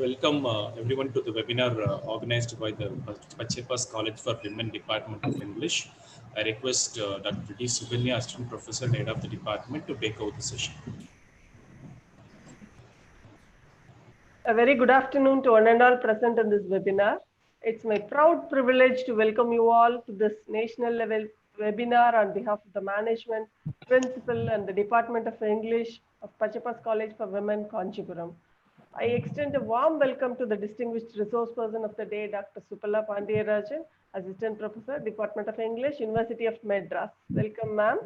welcome everyone to the webinar organized by the Pachaiyappa's College for Women Department of English. I request Dr.D. Suganya, Assistant Professor and Head of the Department, to take over the session. A very good afternoon to one and all present in this webinar. It's my proud privilege to welcome you all to this national level webinar on behalf of the management, principal and the Department of English of Pachaiyappa's College for Women-Kanchipuram. I extend a warm welcome to the distinguished resource person of the day, Dr. Supala Pandiarajan, Assistant Professor, Department of English, University of Madras. Welcome, ma'am.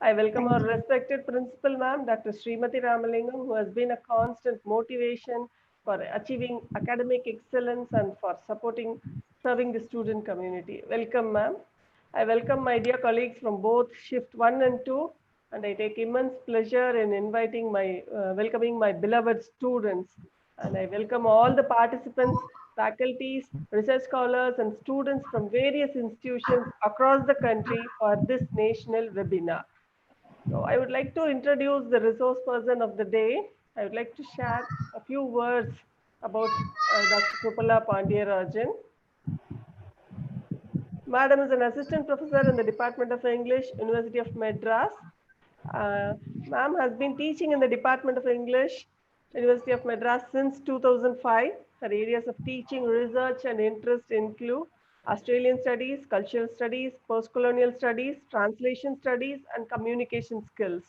I welcome our respected principal, ma'am, Dr.Shrimathy Ramalingam, who has been a constant motivation for achieving academic excellence and for serving the student community. Welcome, ma'am. I welcome my dear colleagues from both shift 1 and 2, and I take immense pleasure in welcoming my beloved students. And I welcome all the participants, faculties, research scholars, and students from various institutions across the country for this national webinar. So I would like to introduce the resource person of the day. I would like to share a few words about Dr. Supala Pandiarajan. Madam is an assistant professor in the Department of English, University of Madras. Ma'am has been teaching in the Department of English, University of Madras since 2005. Her areas of teaching, research and interest include Australian studies, cultural studies, post-colonial studies, translation studies, and communication skills.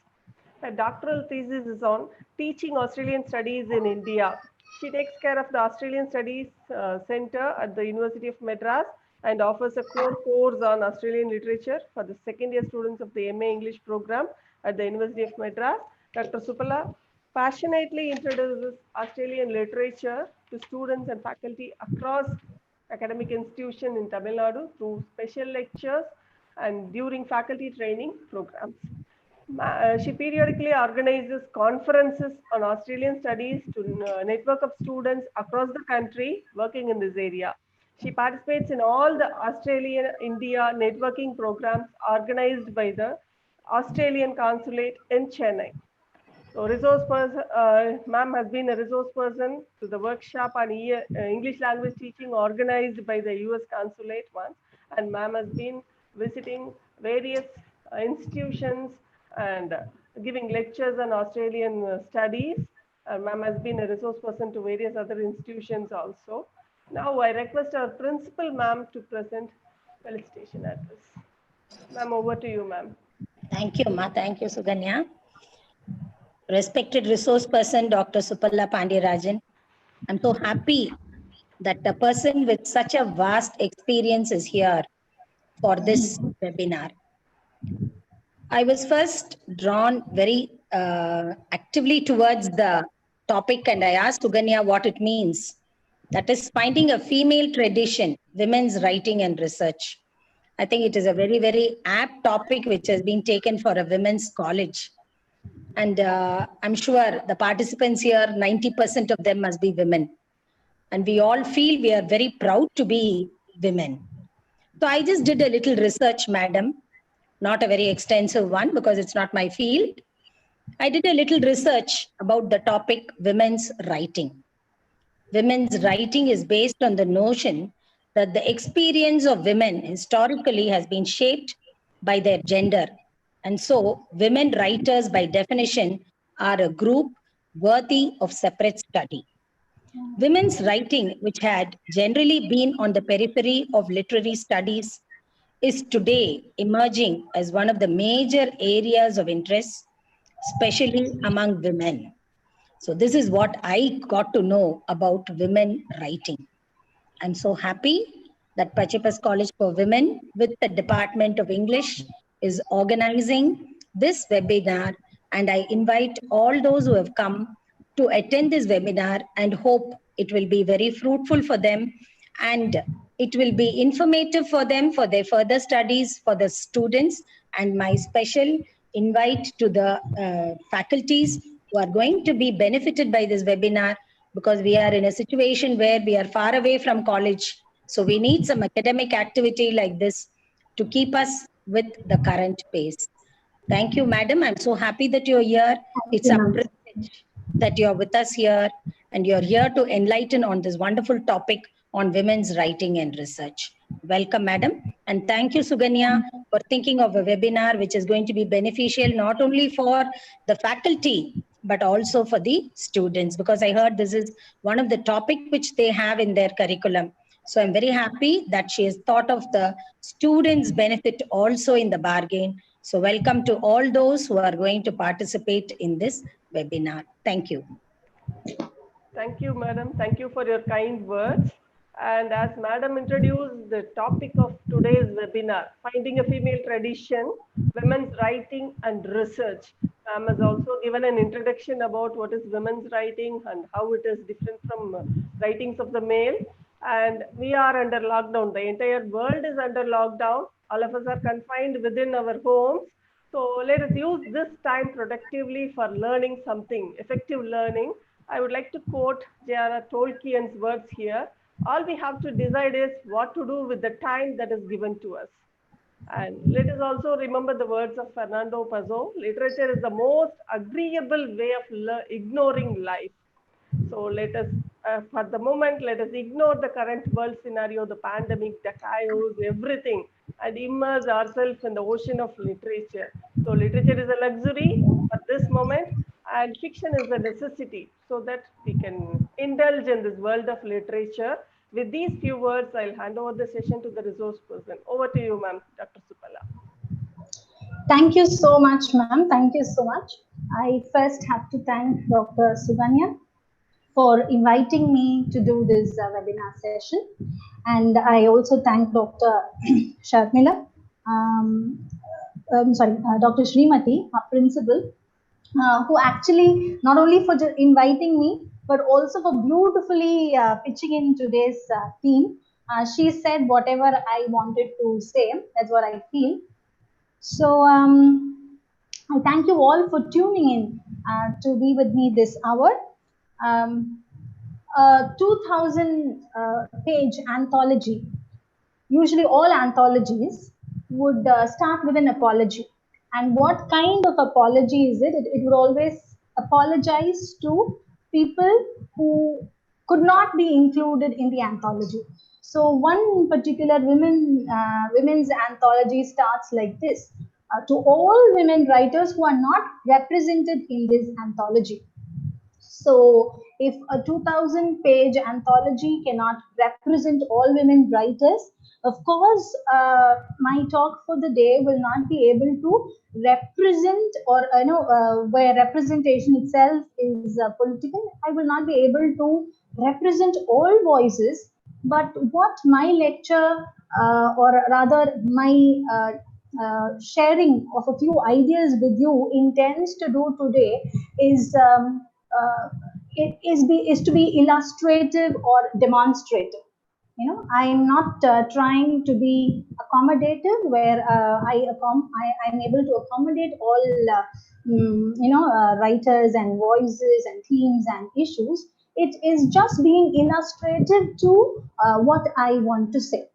Her doctoral thesis is on teaching Australian studies in India. She takes care of the Australian Studies Center at the University of Madras and offers a core course on Australian literature for the second-year students of the MA English program at the University of Madras. Dr. Supala passionately introduces Australian literature to students and faculty across academic institutions in Tamil Nadu through special lectures and during faculty training programs. She periodically organizes conferences on Australian studies to a network of students across the country working in this area. She participates in all the Australia-India networking programs organized by the Australian Consulate in Chennai. So ma'am has been a resource person to the workshop on English language teaching organized by the US Consulate once, and ma'am has been visiting various institutions and giving lectures on Australian studies. Ma'am has been a resource person to various other institutions also. Now I request our principal, ma'am, to present felicitation address. Ma'am, over to you, ma'am. Thank you, Ma. Thank you, Suganya. Respected resource person, Dr. Supala Pandiarajan. I'm so happy that a person with such a vast experience is here for this webinar. I was first drawn very actively towards the topic, and I asked Suganya what it means. That is finding a female tradition, women's writing and research. I think it is a very, very apt topic which has been taken for a women's college. And I'm sure the participants here, 90% of them must be women. And we all feel we are very proud to be women. So I just did a little research, madam. Not a very extensive one because it's not my field. I did a little research about the topic women's writing. Women's writing is based on the notion that the experience of women historically has been shaped by their gender. And so women writers by definition are a group worthy of separate study. Women's writing, which had generally been on the periphery of literary studies, is today emerging as one of the major areas of interest, especially among women. So this is what I got to know about women writing. I'm so happy that Pachaiyappa's College for Women with the Department of English is organizing this webinar, and I invite all those who have come to attend this webinar and hope it will be very fruitful for them and it will be informative for them for their further studies, for the students, and my special invite to the faculties who are going to be benefited by this webinar, because we are in a situation where we are far away from college. So we need some academic activity like this to keep us with the current pace. Thank you, madam. I'm so happy that you're here. It's a privilege that you're with us here. and you're here to enlighten on this wonderful topic on women's writing and research. Welcome, madam. And thank you, Suganya, for thinking of a webinar which is going to be beneficial not only for the faculty, but also for the students, because I heard this is one of the topic which they have in their curriculum. So I'm very happy that she has thought of the students' benefit also in the bargain. So welcome to all those who are going to participate in this webinar. Thank you. Thank you, madam. Thank you for your kind words. And as madam introduced the topic of today's webinar, Finding a Female Tradition, Women's Writing and Research. Ma'am has also given an introduction about what is women's writing and how it is different from writings of the male. And we are under lockdown. The entire world is under lockdown. All of us are confined within our homes. So let us use this time productively for learning something, effective learning. I would like to quote J.R.R. Tolkien's words here. All we have to decide is what to do with the time that is given to us. And let us also remember the words of Fernando Pazzo. Literature is the most agreeable way of ignoring life. So let us, for the moment, let us ignore the current world scenario, the pandemic, the chaos, everything, and immerse ourselves in the ocean of literature. So literature is a luxury at this moment, and fiction is a necessity, so that we can indulge in this world of literature. With these few words, I'll hand over the session to the resource person. Over to you, ma'am, Dr. Supala. Thank you so much, ma'am. Thank you so much. I first have to thank Dr. Suganya for inviting me to do this webinar session. And I also thank Dr. Sharmila, Dr. Shrimathy, our principal, who actually not only for inviting me, but also for beautifully pitching in today's theme. She said whatever I wanted to say, that's what I feel. So I thank you all for tuning in to be with me this hour. 2000 page anthology, usually all anthologies would start with an apology. And what kind of apology is it? It would always apologize to people who could not be included in the anthology. So one particular women's anthology starts like this. To all women writers who are not represented in this anthology. So if a 2000 page anthology cannot represent all women writers, of course, my talk for the day will not be able to represent, or where representation itself is political, I will not be able to represent all voices. But what my lecture, or rather my sharing of a few ideas with you intends to do today is is to be illustrative or demonstrative. I'm not trying to be accommodative, where I'm able to accommodate all writers and voices and themes and issues. It is just being illustrative to what I want to say.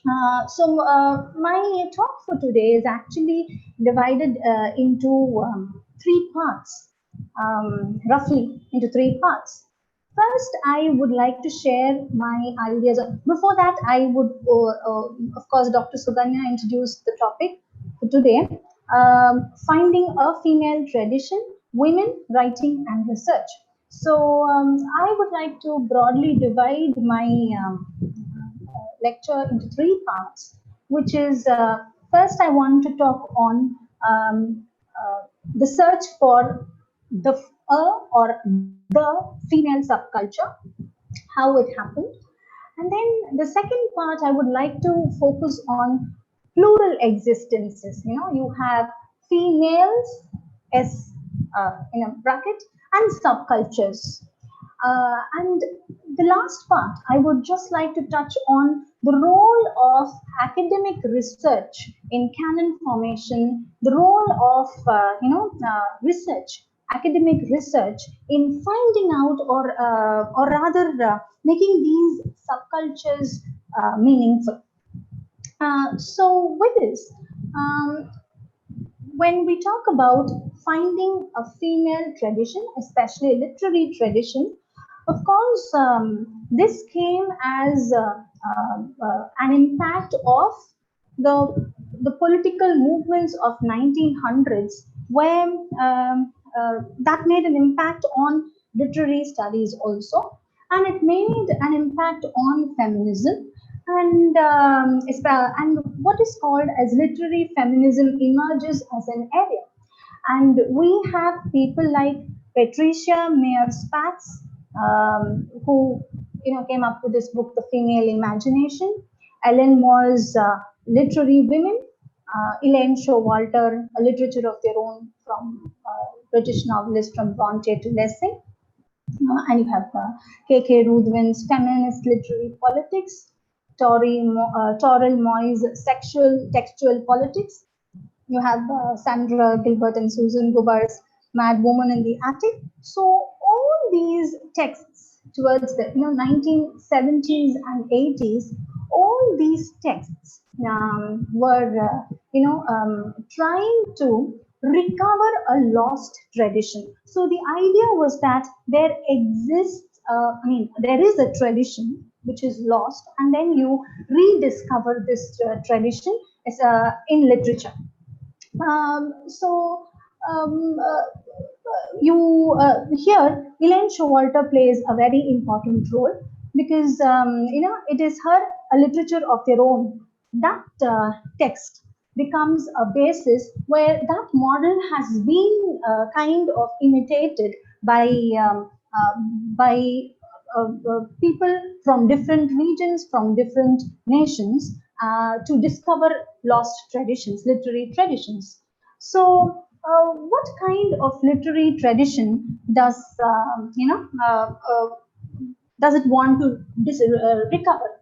My talk for today is actually divided into three parts, roughly into three parts. First, I would like to share my ideas. Before that, I would, of course, Dr. Suganya introduced the topic for today, finding a female tradition, women, writing and research. So I would like to broadly divide my lecture into three parts, which is first I want to talk on the search for the female subculture, how it happened. And then the second part, I would like to focus on plural existences. You have females as in a bracket and subcultures. And the last part, I would just like to touch on the role of academic research in canon formation, the role of research, academic research in finding out, or rather making these subcultures meaningful. So with this, when we talk about finding a female tradition, especially a literary tradition, Of course, this came as an impact of the political movements of 1900s, where that made an impact on literary studies also, and it made an impact on feminism, and and what is called as literary feminism emerges as an area. And we have people like Patricia Mayer Spatz, who came up with this book, The Female Imagination. Ellen Moore's Literary Women. Elaine Showalter, A Literature of Their Own, from British novelist from Bronte to Lessing. And you have K.K. Ruthven's Feminist Literary Politics, Toril Moy's Sexual Textual Politics. You have Sandra Gilbert and Susan Gubar's Mad Woman in the Attic. So all these texts towards the 1970s and 80s, all these texts were trying to recover a lost tradition. So the idea was that there exists, there is a tradition which is lost, and then you rediscover this tradition in literature. Here Elaine Showalter plays a very important role, because it is her A Literature of Their Own. That text becomes a basis where that model has been kind of imitated by people from different regions, from different nations, to discover lost traditions, literary traditions. So, what kind of literary tradition does does it want to recover?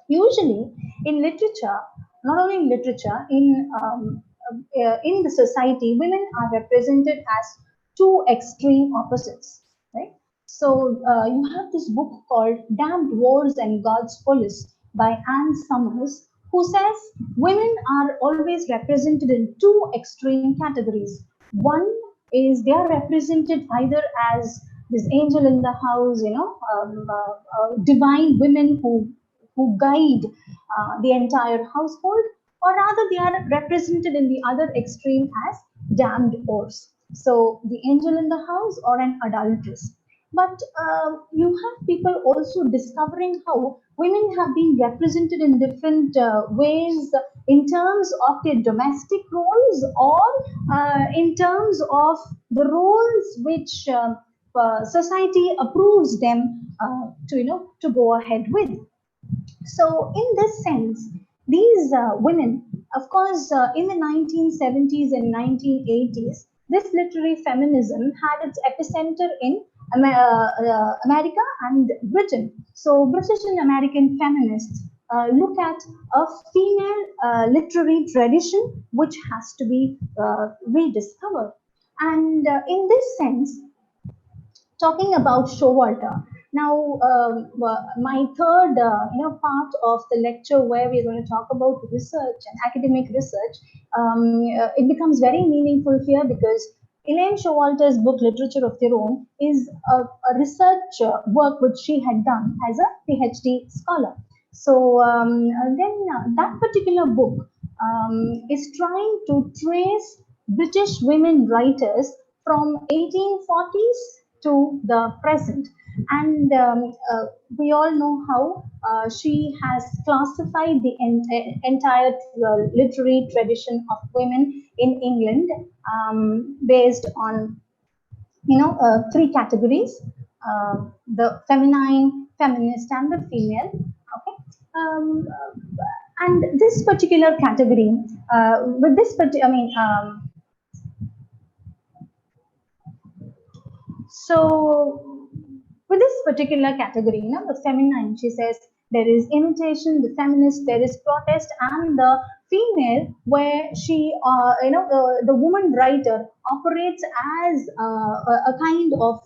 Usually, in literature, not only in literature, in the society, women are represented as two extreme opposites, right? So you have this book called Damned Wars and God's Police by Anne Summers, who says women are always represented in two extreme categories. One is they are represented either as this angel in the house, divine women who guide the entire household, or rather they are represented in the other extreme as damned whores. So the angel in the house or an adulteress. But you have people also discovering how women have been represented in different ways in terms of their domestic roles, or in terms of the roles which society approves them to go ahead with. So in this sense, these women, of course, in the 1970s and 1980s, this literary feminism had its epicenter in America and Britain. So British and American feminists look at a female literary tradition which has to be rediscovered. And in this sense, talking about Showalter, now my third part of the lecture, where we're going to talk about research and academic research, it becomes very meaningful here, because Elaine Showalter's book Literature of Their Own is a research work which she had done as a Ph.D. scholar. So that particular book is trying to trace British women writers from 1840s to the present. And we all know how she has classified the entire literary tradition of women in England based on three categories: the feminine, feminist, and the female. Okay, and this particular category, with this, so with this particular category, the feminine, she says there is imitation, the feminist, there is protest, and the female, where she, the woman writer operates as a kind of,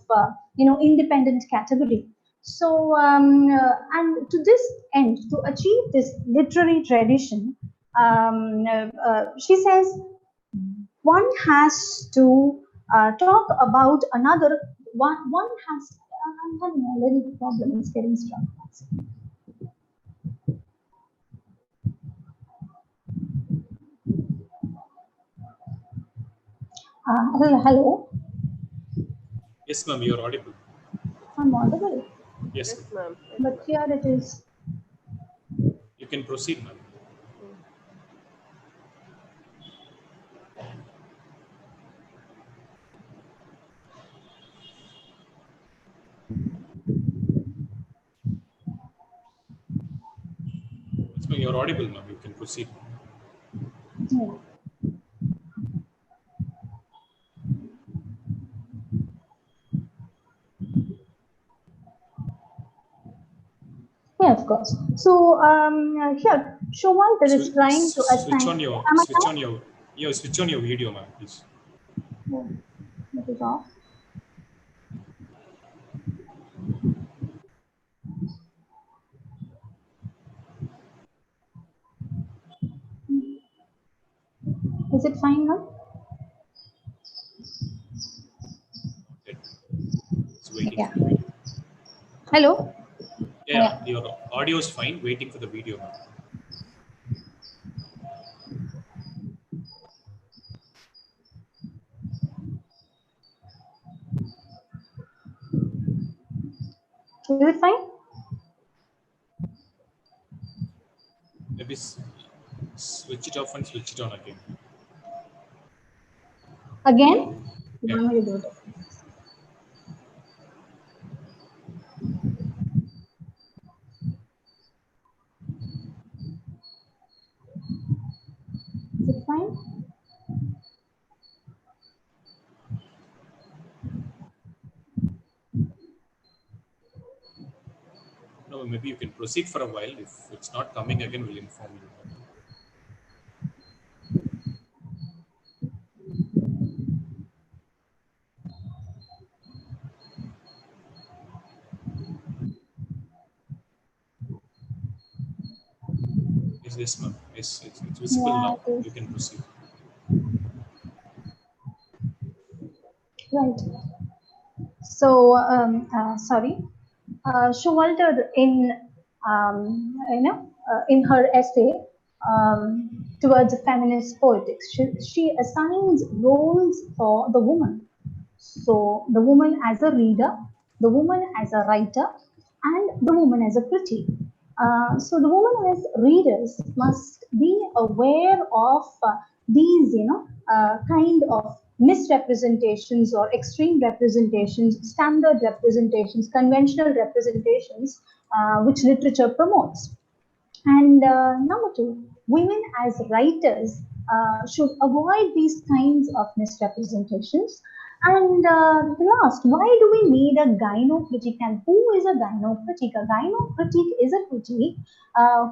independent category. So, and to this end, to achieve this literary tradition, she says one has to talk about another. One has I'm having a little problem. It's getting stuck. Hello. Yes, ma'am, you're audible. I'm audible. Yes, Yes, ma'am. But here it is. you can proceed, ma'am. Yes, ma'am, you're audible, ma'am. You can proceed. Yeah. Yeah, of course. So here, Showalter is trying to Switch assign. on your Am I switch on? on your switch on your video, ma'am, please. Oh, it is off. Is it fine now? Okay. It's waiting Yeah. for the video. Hello. Yeah, your audio is fine. Waiting for the video, ma'am. Is it fine? Maybe switch it off and switch it on again. Again? You Yeah. want me to do it? Is it fine? No, maybe you can proceed for a while. If it's not coming again, we'll inform you. Yes, ma'am. Yes, it's visible Yeah, now. it is. You can proceed. Right. So, sorry. Showalter in her essay towards feminist politics, she assigns roles for the woman. So the woman as a reader, the woman as a writer, and the woman as a critic. So the woman as readers must be aware of these, kind of misrepresentations or extreme representations, standard representations, conventional representations, which literature promotes. And number two, women as writers should avoid these kinds of misrepresentations. And the last, why do we need a gyno critic? And who is a gyno critic? A gyno critic is a critic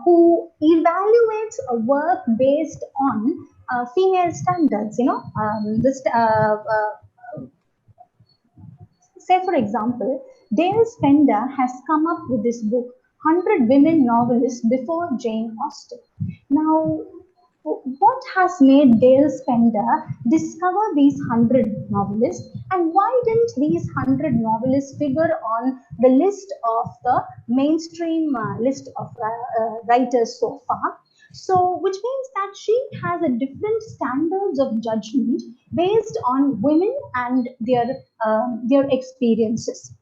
who evaluates a work based on female standards. Say, for example, Dale Spender has come up with this book, 100 Women Novelists Before Jane Austen. Now, what has made Dale Spender discover these 100 novelists, and why didn't these 100 novelists figure on the list of the mainstream list of writers so far? So, which means that she has a different standards of judgment based on women and their experiences.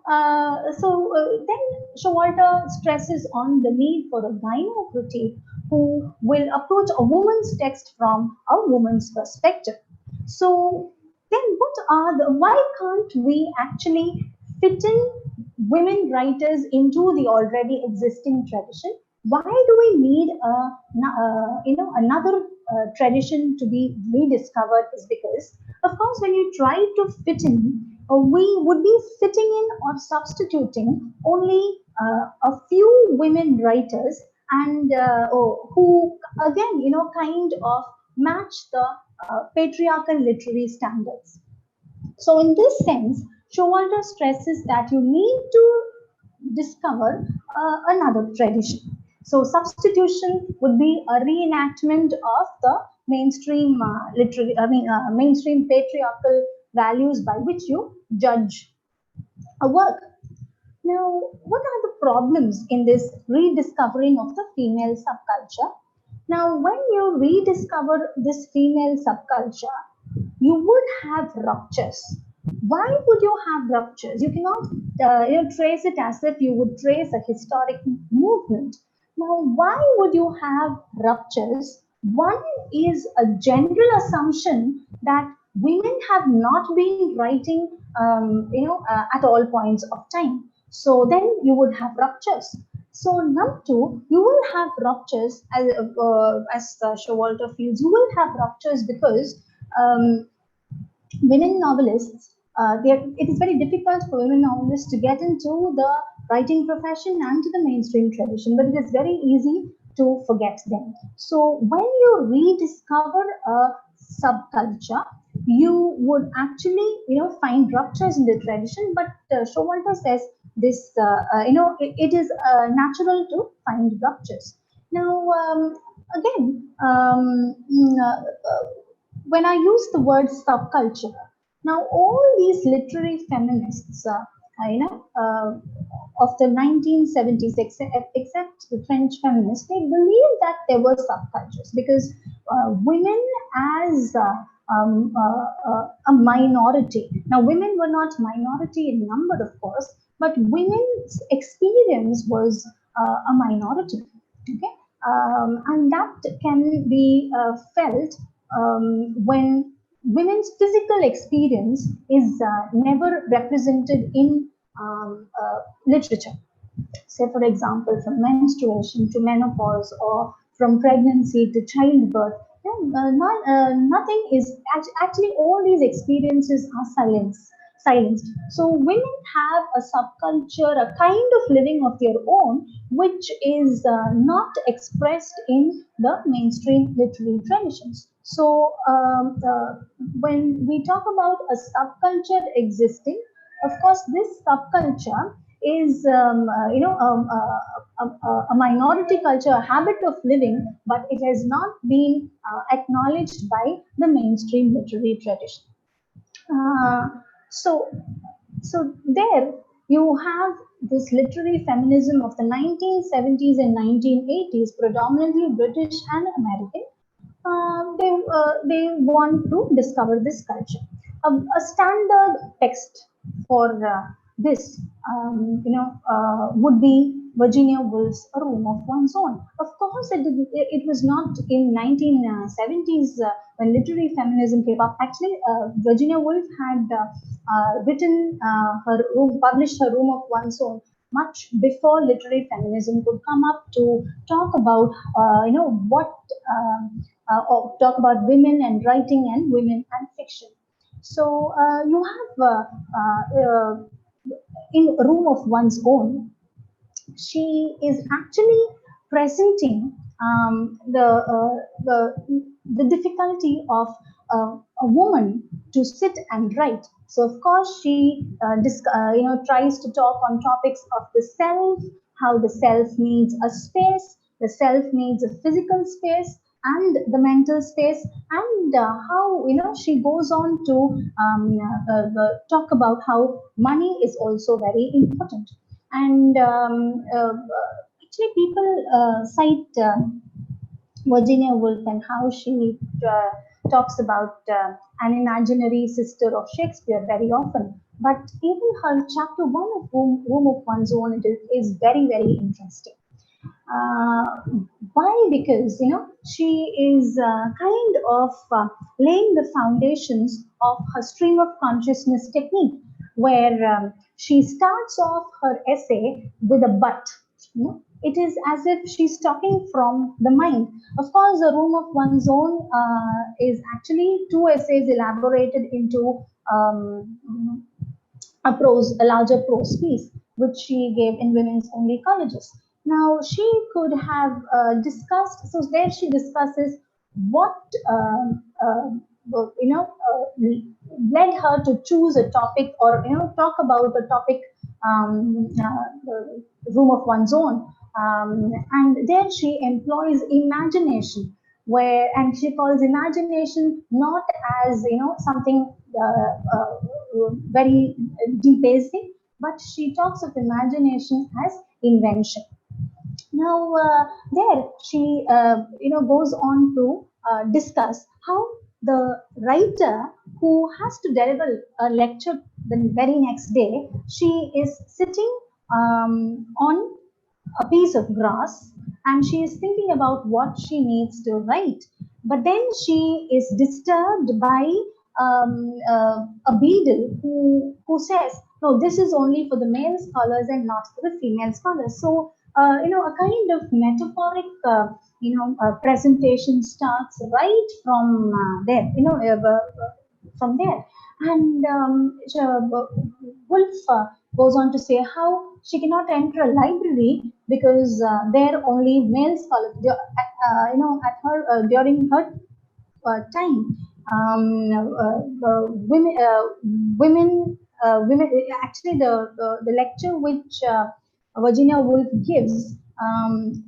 Then Showalter stresses on the need for a gyno critique who will approach a woman's text from a woman's perspective. So then why can't we actually fit in women writers into the already existing tradition? Why do we need another tradition to be rediscovered? Is because, of course, when you try to fit in, we would be fitting in or substituting only a few women writers and who again kind of match the patriarchal literary standards. So in this sense, Showalter stresses that you need to discover another tradition. So substitution would be a reenactment of the mainstream mainstream patriarchal values by which you judge a work. Now, what are the problems in this rediscovering of the female subculture? Now, when you rediscover this female subculture, you would have ruptures. Why would you have ruptures? You cannot trace it as if you would trace a historic movement. Now, why would you have ruptures? One is a general assumption that women have not been writing, at all points of time. So then you would have ruptures. So number two, you will have ruptures as Showalter feels. You will have ruptures because women novelists, it is very difficult for women novelists to get into the writing profession and to the mainstream tradition, but it is very easy to forget them. So when you rediscover a subculture, you would actually, find ruptures in the tradition. But Showalter says this, it is natural to find ruptures. Now, again, when I use the word subculture, now all these literary feminists, of the 1970s, except the French feminists, they believed that there were subcultures because women as a minority. Now, women were not minority in number, of course, but women's experience was a minority. Okay, and that can be felt when women's physical experience is never represented in literature. Say, for example, from menstruation to menopause or from pregnancy to childbirth, nothing is actually, all these experiences are silenced. So women have a subculture, a kind of living of their own, which is not expressed in the mainstream literary traditions. So when we talk about a subculture existing, of course, this subculture is a minority culture, a habit of living, but it has not been acknowledged by the mainstream literary tradition. So there you have this literary feminism of the 1970s and 1980s, predominantly British and American. They want to discover this culture. A standard text for this, would be Virginia Woolf's A Room of One's Own. Of course, it was not in 1970s when literary feminism came up. Actually, Virginia Woolf had written published her Room of One's Own much before literary feminism could come up to talk about, or talk about women and writing and women and fiction. So you have in Room of One's Own, she is actually presenting the difficulty of a woman to sit and write. So of course she tries to talk on topics of the self, how the self needs a space, the self needs a physical space and the mental space, and how she goes on to talk about how money is also very important. And actually people cite Virginia Woolf and how she talks about an imaginary sister of Shakespeare very often. But even her chapter 1 of Room of One's Own is very, very interesting. Why? Because she is kind of laying the foundations of her stream of consciousness technique, where she starts off her essay with a but. It is as if she's talking from the mind. Of course, A Room of One's Own is actually 2 essays elaborated into a larger prose piece, which she gave in women's only colleges. Now, she could have discussed, so there she discusses what, led her to choose a topic or, talk about a topic, Room of One's Own. And there she employs imagination, and she calls imagination not as, something very debasing, but she talks of imagination as invention. Now, there she goes on to discuss how the writer who has to deliver a lecture the very next day, she is sitting on a piece of grass and she is thinking about what she needs to write. But then she is disturbed by a beadle who says, no, this is only for the male scholars and not for the female scholars. So, a kind of metaphoric, presentation starts right from there, from there. And Wolf goes on to say how she cannot enter a library because there only male scholars, at her during her time, women. Actually, the lecture which Virginia Woolf gives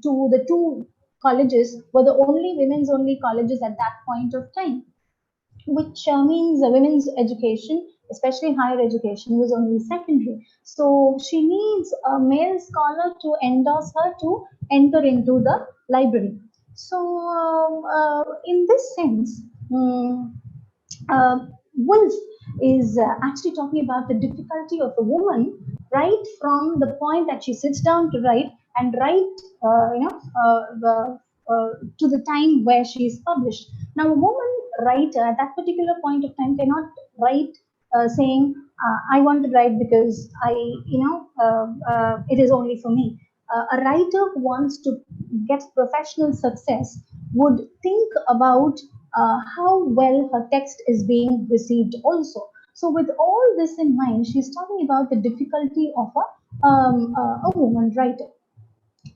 to the two colleges were the only women's only colleges at that point of time, which means women's education, especially higher education, was only secondary. So she needs a male scholar to endorse her to enter into the library. So in this sense, Woolf is actually talking about the difficulty of a woman right from the point that she sits down to write and write, to the time where she is published. Now, a woman writer at that particular point of time cannot write saying, I want to write because it is only for me. A writer who wants to get professional success would think about how well her text is being received also. So with all this in mind, she's talking about the difficulty of a woman writer.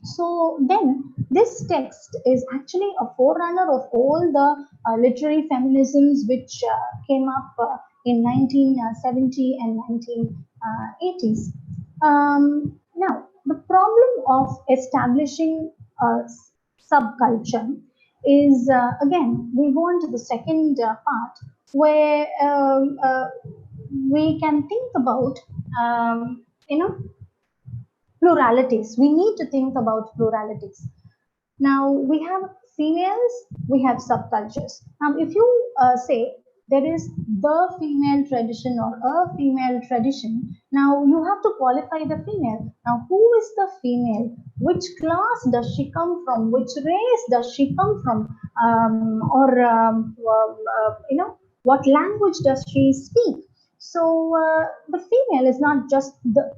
So then this text is actually a forerunner of all the literary feminisms which came up in 1970 and 1980s. Now, the problem of establishing a subculture is, again, we go on to the second part where we can think about, pluralities. We need to think about pluralities. Now, we have females, we have subcultures. Now, if you say there is the female tradition or a female tradition, now you have to qualify the female. Now, who is the female? Which class does she come from? Which race does she come from? What language does she speak? So the female is not just the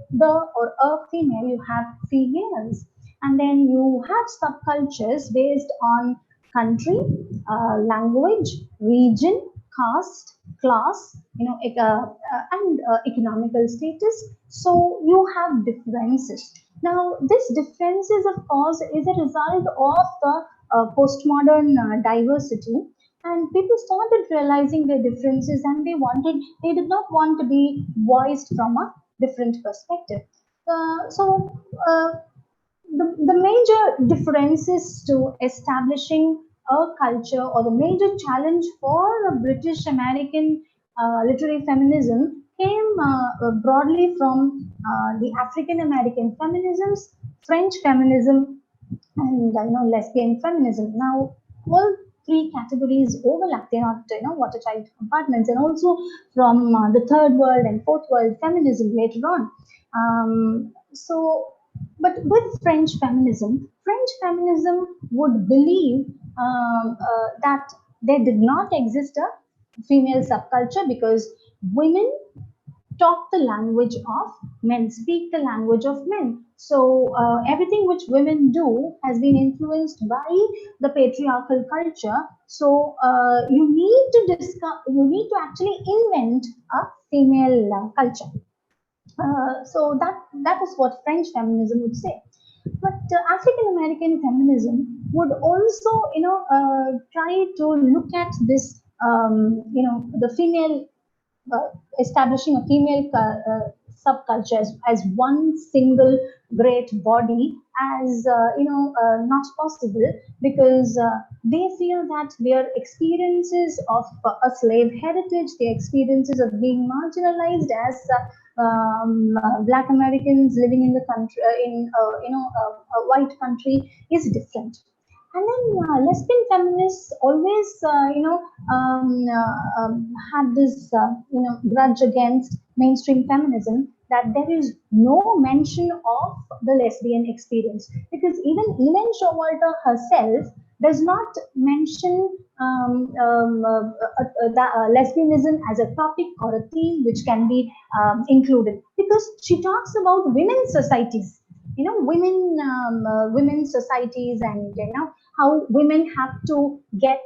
or a female, you have females. And then you have subcultures based on country, language, region, caste, class, and economical status. So you have differences. Now, this differences, of course, is a result of the postmodern diversity. And people started realizing their differences and they did not want to be voiced from a different perspective. The major differences to establishing a culture, or the major challenge for British American literary feminism, came broadly from the African American feminisms, French feminism, and lesbian feminism. Now, all three categories overlap. They're not watertight compartments, and also from the third world and fourth world feminism later on. But with French feminism would believe that there did not exist a female subculture because women talk the language of men, speak the language of men. So everything which women do has been influenced by the patriarchal culture. So you need to actually invent a female culture. So that is what French feminism would say. But African American feminism would also, try to look at this, the female, establishing a female subculture as one single great body as not possible, because they feel that their experiences of a slave heritage, their experiences of being marginalized as Black Americans living in the country, a white country, is different. And then lesbian feminists always, had this, grudge against mainstream feminism, that there is no mention of the lesbian experience, because even Elaine Showalter herself does not mention lesbianism as a topic or a theme which can be included, because she talks about women's societies, women's societies, and how women have to get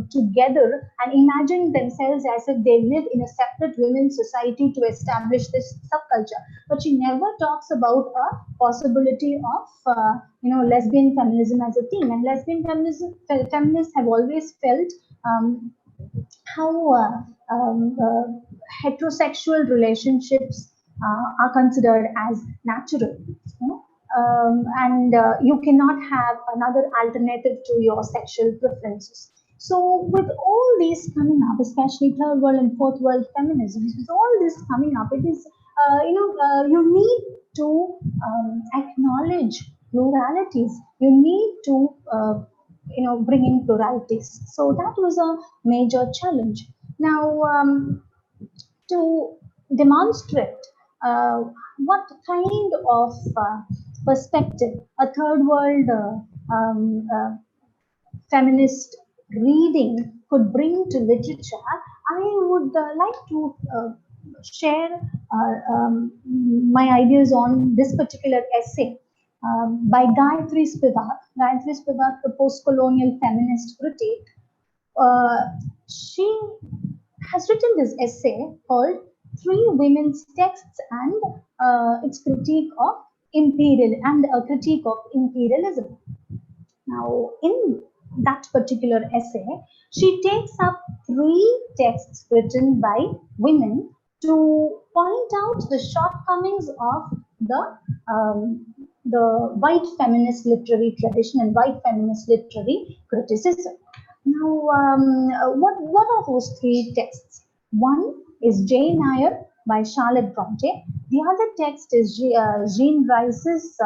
together and imagine themselves as if they live in a separate women's society to establish this subculture. But she never talks about a possibility of lesbian feminism as a theme. And lesbian feminists have always felt how heterosexual relationships are considered as natural, and you cannot have another alternative to your sexual preferences. So with all these coming up, especially third world and fourth world feminisms, with all this coming up, it is you need to acknowledge pluralities. You need to bring in pluralities. So that was a major challenge. Now, to demonstrate what kind of perspective a third world feminist reading could bring to literature, I would like to share my ideas on this particular essay by Gayatri Spivak. Gayatri Spivak, the post-colonial feminist critic. She has written this essay called Three Women's Texts and its critique of imperialism. Now, in that particular essay, she takes up 3 texts written by women to point out the shortcomings of the white feminist literary tradition and white feminist literary criticism. Now, what are those 3 texts? One is Jane Eyre by Charlotte Bronte. The other text is Jean Rice's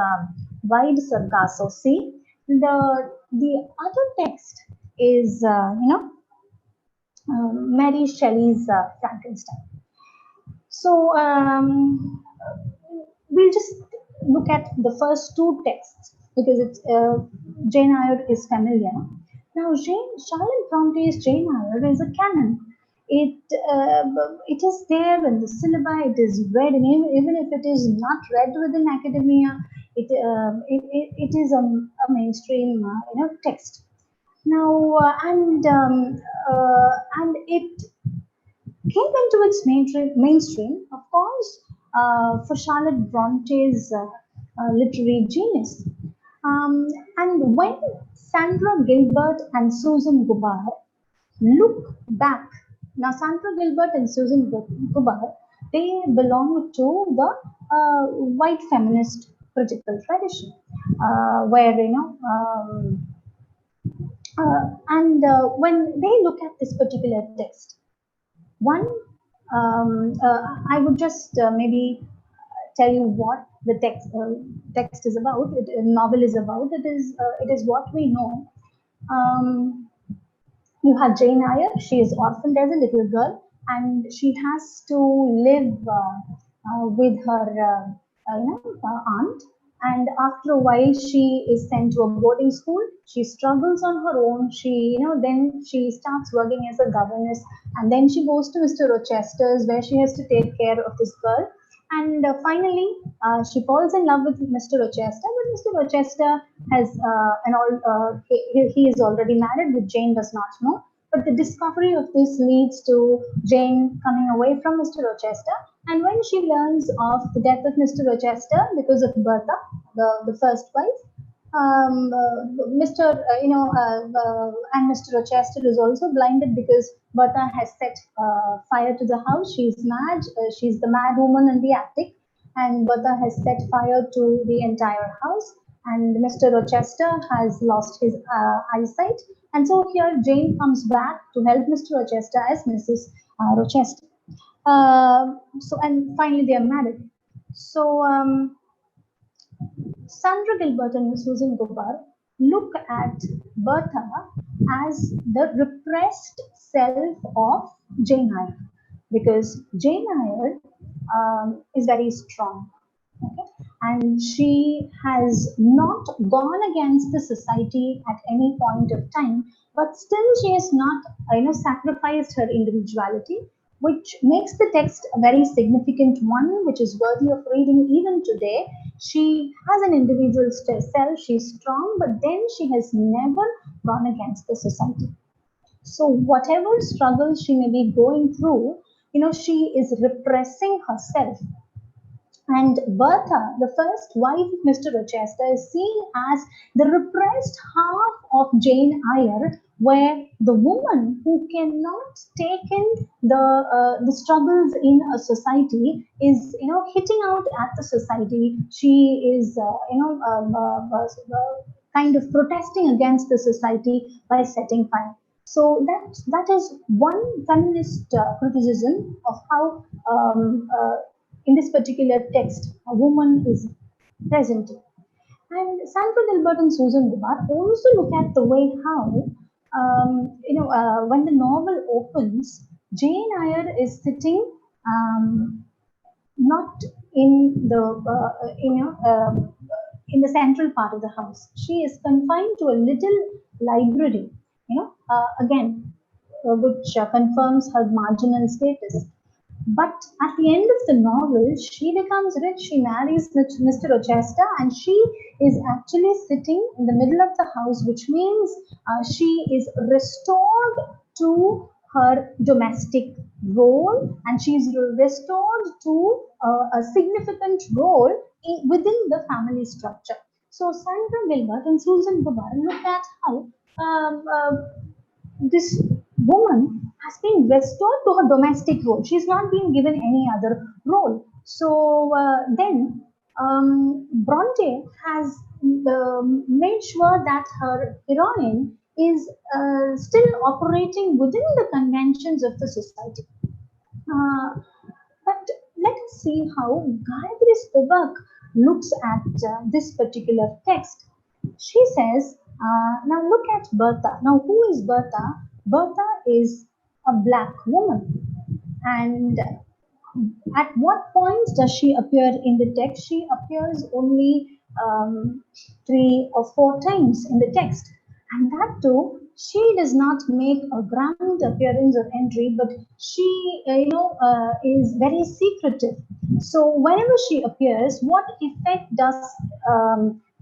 Wide Sargasso Sea. The other text is Mary Shelley's Frankenstein. So we'll just look at the first 2 texts because it's Jane Eyre is familiar. Now, Charlotte Bronte's Jane Eyre is a canon. It is there in the syllabi. It is read, and even if it is not read within academia, it is a mainstream text. Now, and it came into its mainstream, of course, for Charlotte Bronte's literary genius. And when Sandra Gilbert and Susan Gubar look back, now Sandra Gilbert and Susan Gubar, they belong to the white feminist critical tradition, where when they look at this particular text, one, I would just maybe tell you what the text is about. Novel is about. It is what we know. You have Jane Eyre. She is orphaned as a little girl, and she has to live with her aunt. And after a while, she is sent to a boarding school. She struggles on her own. Then she starts working as a governess, and then she goes to Mr. Rochester's, where she has to take care of this girl. And finally, she falls in love with Mr. Rochester, but Mr. Rochester has he is already married, but Jane does not know. But the discovery of this leads to Jane coming away from Mr. Rochester. And when she learns of the death of Mr. Rochester because of Bertha, the first wife, Mr. And Mr. Rochester is also blinded because Bertha has set fire to the house. She's mad. She's the mad woman in the attic, and Bertha has set fire to the entire house. And Mr. Rochester has lost his eyesight. And so here Jane comes back to help Mr. Rochester as Mrs. Rochester. And finally they are married. So Sandra Gilbert and Susan Gobar look at Bertha as the repressed self of Jane Eyre, because Jane Eyre is very strong, okay? And she has not gone against the society at any point of time, but still she has not sacrificed her individuality, which makes the text a very significant one, which is worthy of reading even today. She has an individual self, she's strong, but then she has never gone against the society. So whatever struggles she may be going through, she is repressing herself. And Bertha, the first wife of Mr. Rochester, is seen as the repressed half of Jane Eyre, where the woman who cannot take in the struggles in a society is, hitting out at the society. She is, kind of protesting against the society by setting fire. So that is one feminist criticism of how in this particular text a woman is presented. And Sandra Gilbert and Susan Gobar also look at the way how when the novel opens, Jane Eyre is sitting not in the in the central part of the house. She is confined to a little library, which confirms her marginal status. But at the end of the novel, she becomes rich, she marries Mr. Rochester, and she is actually sitting in the middle of the house, which means she is restored to her domestic role, and she is restored to a significant role within the family structure. So Sandra Gilbert and Susan Gobar look at how this woman has been restored to her domestic role. She's not been given any other role. So then Bronte has made sure that her heroine is still operating within the conventions of the society. But let us see how Gayatri Spivak looks at this particular text. She says, now look at Bertha. Now, who is Bertha? Bertha is a black woman. And at what point does she appear in the text? She appears only 3 or 4 times in the text. And that too, she does not make a grand appearance or entry, but she, is very secretive. So whenever she appears, what effect does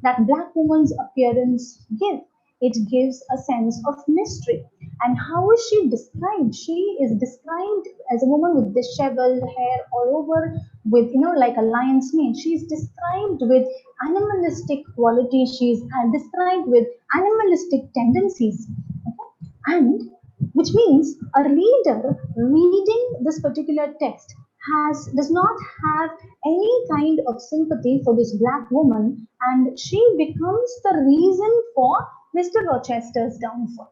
that black woman's appearance give? It gives a sense of mystery. And how is she described? She is described as a woman with disheveled hair all over, with, like a lion's mane. She is described with animalistic qualities. She is described with animalistic tendencies. Okay? And which means a reader reading this particular text does not have any kind of sympathy for this black woman, and she becomes the reason for Mr. Rochester's downfall.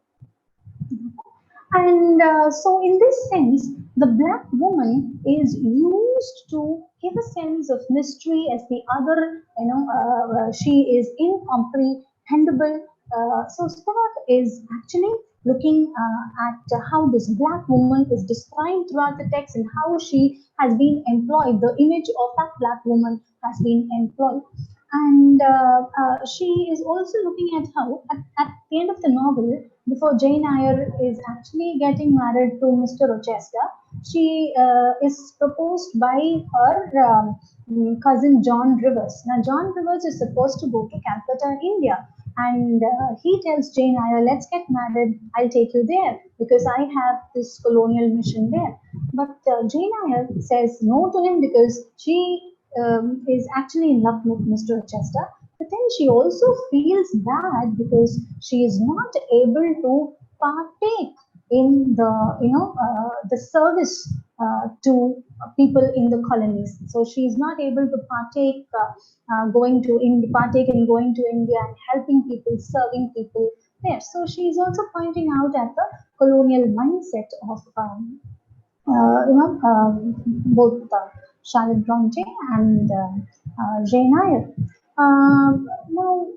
And so in this sense, the black woman is used to give a sense of mystery as the other, she is incomprehensible. So Spivak is actually looking at how this black woman is described throughout the text and how she has been employed. The image of that black woman has been employed. And she is also looking at how, at the end of the novel, before Jane Eyre is actually getting married to Mr. Rochester, she is proposed by her cousin John Rivers. Now, John Rivers is supposed to go to Calcutta, India. And he tells Jane Eyre, let's get married, I'll take you there because I have this colonial mission there. But Jane Eyre says no to him because she is actually in love with Mr. Rochester. But then she also feels bad because she is not able to partake in the service to people in the colonies. So she is not able to partake partake in going to India and helping people, serving people there. So she is also pointing out at the colonial mindset of both Charlotte Bronte and Jane Eyre. Now,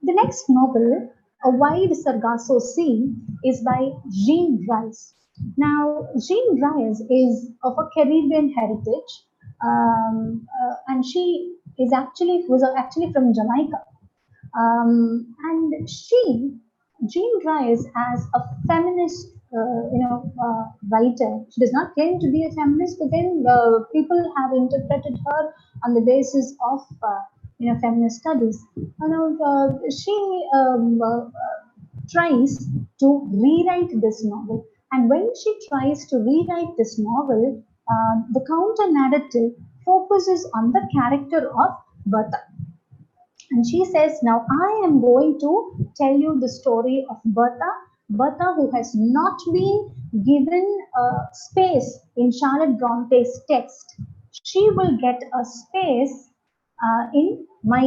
the next novel, A Wide Sargasso Sea, is by Jean Rice. Now, Jean Rice is of a Caribbean heritage, and she is was actually from Jamaica. And Jean Rice, as a feminist, writer, she does not claim to be a feminist, but then people have interpreted her on the basis of, feminist studies. She tries to rewrite this novel, and when she tries to rewrite this novel, the counter narrative focuses on the character of Bertha. And she says, now I am going to tell you the story of Bertha who has not been given space in Charlotte Bronte's text. She will get a space in my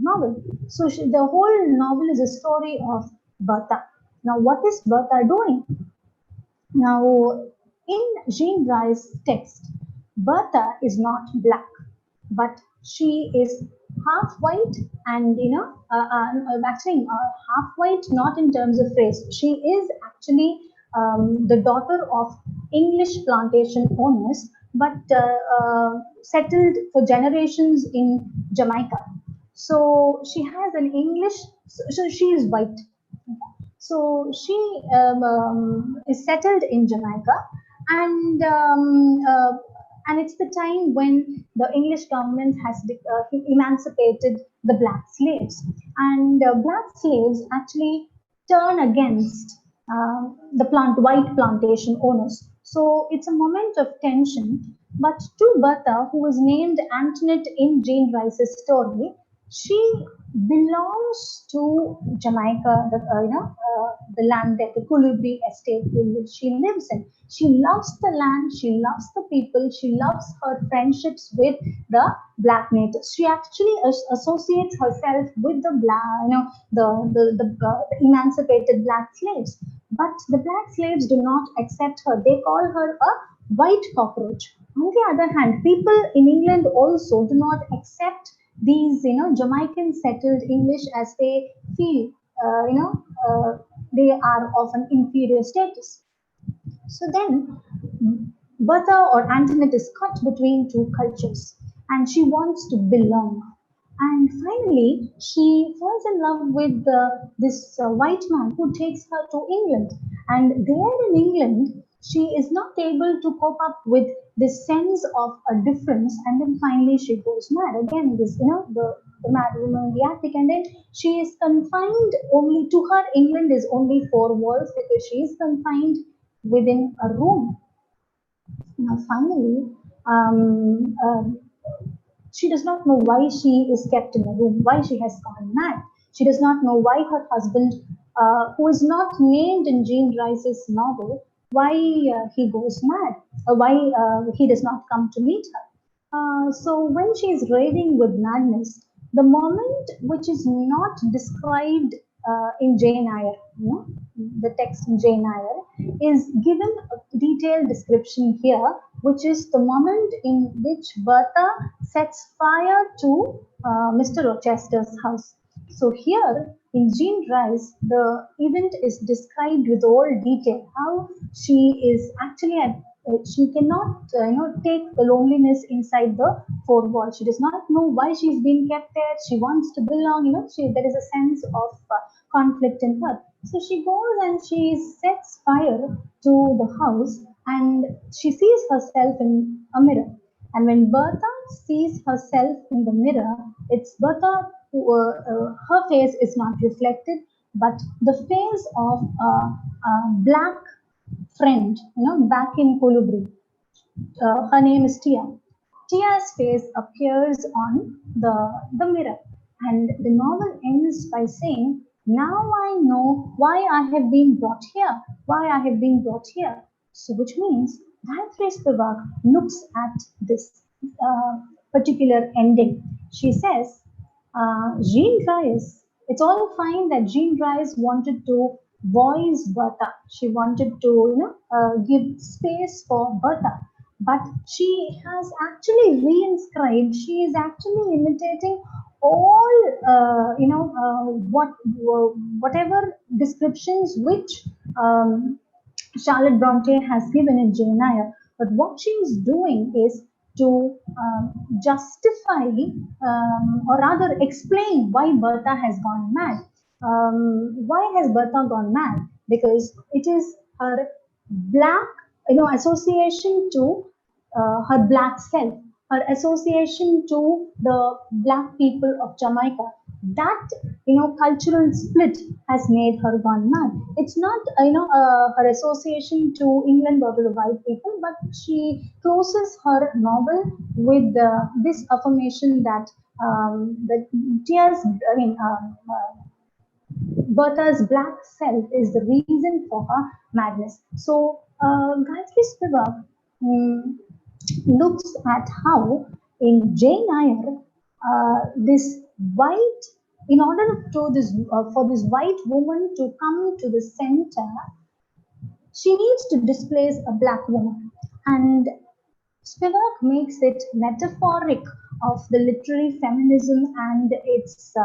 novel. So the whole novel is a story of Bertha. Now, what is Bertha doing? Now, in Jean Rice's text, Bertha is not black, but she is half white and actually half white not in terms of race. She is actually the daughter of English plantation owners, but settled for generations in Jamaica. So she has an English. So she is white. So she is settled in Jamaica, and it's the time when the English government has emancipated the black slaves, and black slaves actually turn against the white plantation owners. So it's a moment of tension. But to Bertha, who is named Antoinette in Jean Rice's story, she belongs to Jamaica, the land that the Kulubri estate in which she lives in. She loves the land, she loves the people, she loves her friendships with the black natives. She actually associates herself with the black, the emancipated black slaves. But the black slaves do not accept her. They call her a white cockroach. On the other hand, people in England also do not accept these, Jamaican settled English, as they feel, they are of an inferior status. So then, Bertha or Antoinette is caught between two cultures, and she wants to belong. And finally, she falls in love with this white man who takes her to England. And there in England, she is not able to cope up with this sense of a difference, and then finally she goes mad. Again, this, the mad woman in the attic, and then she is confined only to her. England is only four walls because she is confined within a room. Now, finally, she does not know why she is kept in a room, why she has gone mad. She does not know why her husband, who is not named in Jean Rice's novel, why he goes mad, or why he does not come to meet her. So when she is raving with madness, the moment which is not described in Jane Eyre, the text in Jane Eyre, is given a detailed description here, which is the moment in which Bertha sets fire to Mr. Rochester's house. So here in Jean Rice, the event is described with all detail. How she is actually she cannot take the loneliness inside the four walls. She does not know why she's being kept there. She wants to belong. There is a sense of conflict in her. So she goes and she sets fire to the house, and she sees herself in a mirror. And when Bertha sees herself in the mirror, it's Bertha who, her face is not reflected, but the face of a black friend, back in Kolubri. Her name is Tia. Tia's face appears on the mirror. And the novel ends by saying, now I know why I have been brought here, why I have been brought here. So which means Gayatri Spivak looks at this particular ending. She says, Jean Dries, it's all fine that Jean Dries wanted to voice Bertha. She wanted to, give space for Bertha. But she has actually reinscribed, she is actually imitating all, whatever descriptions which Charlotte Bronte has given in Jane Eyre. But what she is doing is to justify or rather explain why Bertha has gone mad. Why has Bertha gone mad? Because it is her black, association to her black self, her association to the black people of Jamaica. That cultural split has made her gone mad. It's not her association to England or to the white people, but she closes her novel with this affirmation that the tears. Bertha's black self is the reason for her madness. So Gayatri Spivak looks at how in Jane Eyre, this white, in order to this for this white woman to come to the center, she needs to displace a black woman, and Spivak makes it metaphoric of the literary feminism and its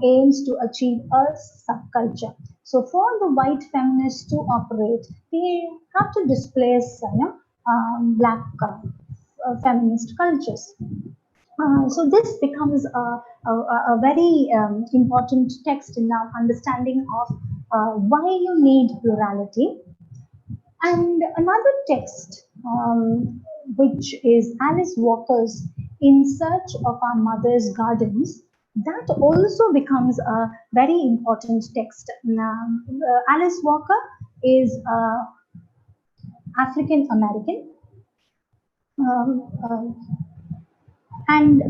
aims to achieve a subculture. So for the white feminists to operate, they have to displace black feminist cultures. So this becomes a very important text in our understanding of why you need plurality. And another text, which is Alice Walker's In Search of Our Mother's Gardens, that also becomes a very important text. Alice Walker is African American, and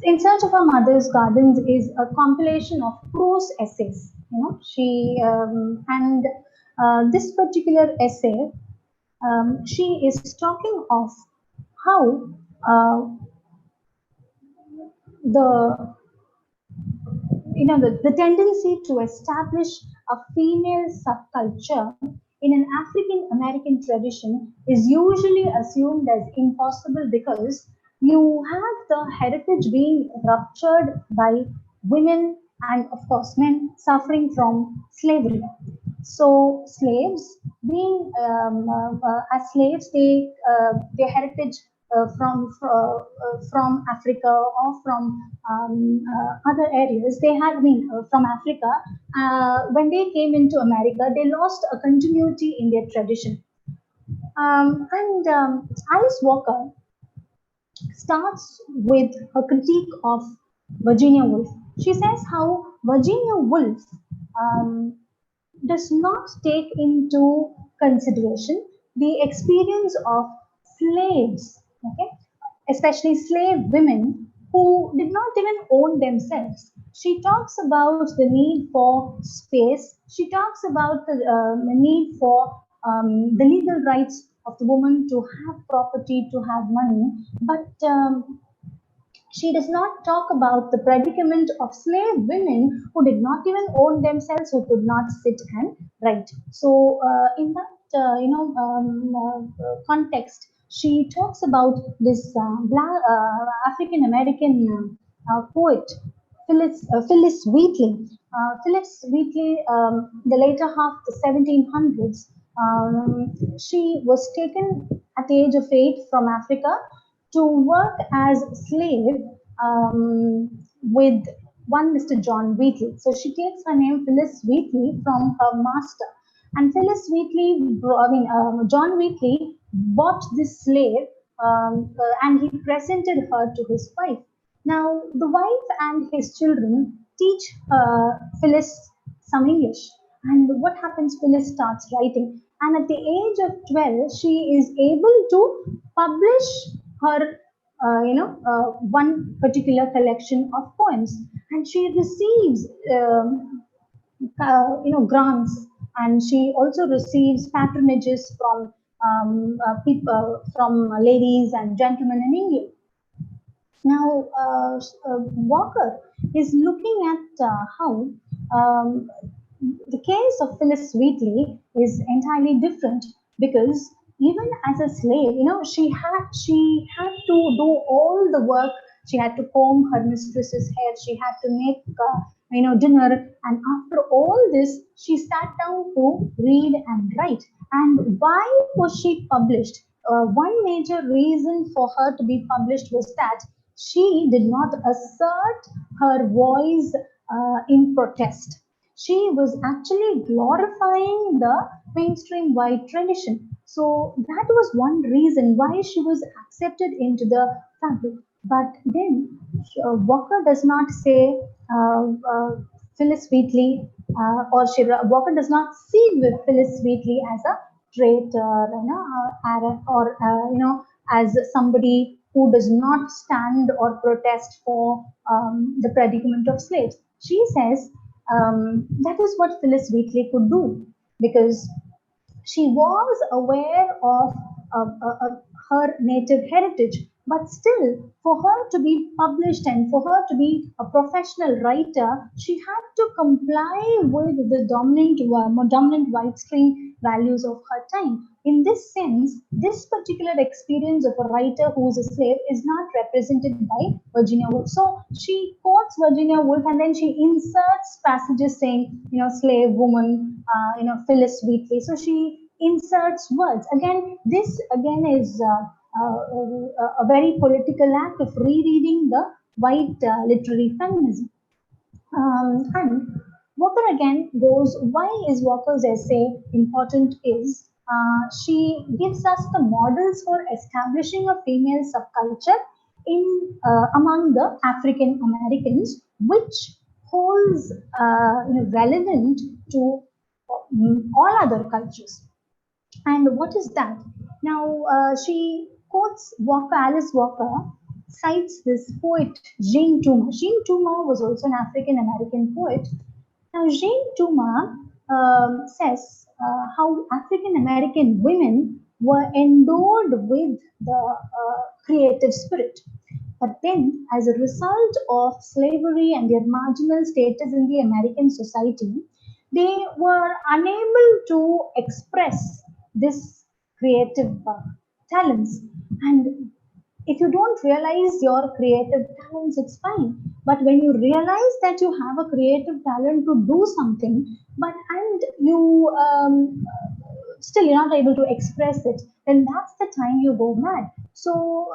In Search of Our Mother's Gardens is a compilation of prose essays. She and this particular essay, she is talking of how the the tendency to establish a female subculture in an African American tradition is usually assumed as impossible because you have the heritage being ruptured by women and, of course, men suffering from slavery. So, slaves being as slaves, they their heritage from Africa or from other areas. They had been from Africa. When they came into America, they lost a continuity in their tradition. And Alice Walker starts with her critique of Virginia Woolf. She says how Virginia Woolf does not take into consideration the experience of slaves, okay, especially slave women who did not even own themselves. She talks about the need for space. She talks about the need for the legal rights of the woman to have property, to have money, but she does not talk about the predicament of slave women who did not even own themselves, who could not sit and write. So, in that context, she talks about this African American poet Phyllis Wheatley. Phyllis Wheatley, the later half of the 1700s, she was taken at the age of 8 from Africa to work as a slave with one Mr. John Wheatley. So she takes her name Phyllis Wheatley from her master. And Phyllis Wheatley, John Wheatley bought this slave and he presented her to his wife. Now, the wife and his children teach Phyllis some English. And what happens? Phyllis starts writing. And at the age of 12, she is able to publish her one particular collection of poems, and she receives grants, and she also receives patronages from people, from ladies and gentlemen in England. Now, Walker is looking at how the case of Phyllis Wheatley is entirely different, because even as a slave, she had to do all the work. She had to comb her mistress's hair. She had to make dinner, and after all this, she sat down to read and write. And why was she published? One major reason for her to be published was that she did not assert her voice in protest. She was actually glorifying the mainstream white tradition. So that was one reason why she was accepted into the fabric. But then Walker does not say Phyllis Wheatley, Walker does not see with Phyllis Wheatley as a traitor, or as somebody who does not stand or protest for the predicament of slaves. She says that is what Phyllis Wheatley could do, because she was aware of her native heritage, but still, for her to be published and for her to be a professional writer, she had to comply with the dominant white stream values of her time. In this sense, this particular experience of a writer who is a slave is not represented by Virginia Woolf. So she quotes Virginia Woolf, and then she inserts passages saying, slave woman, Phyllis Wheatley. So she inserts words. This is a very political act of rereading the white literary feminism. And Walker again goes, why is Walker's essay important is she gives us the models for establishing a female subculture in among the African Americans, which holds relevant to all other cultures. And what is that? Now, she quotes Walker, Alice Walker, cites this poet, Jean Toomer. Jean Toomer was also an African American poet. Now, Jean Toomer says how African American women were endowed with the creative spirit. But then, as a result of slavery and their marginal status in the American society, they were unable to express this creative talents. And if you don't realize your creative talents, it's fine. But when you realize that you have a creative talent to do something, and you still you're not able to express it, then that's the time you go mad. So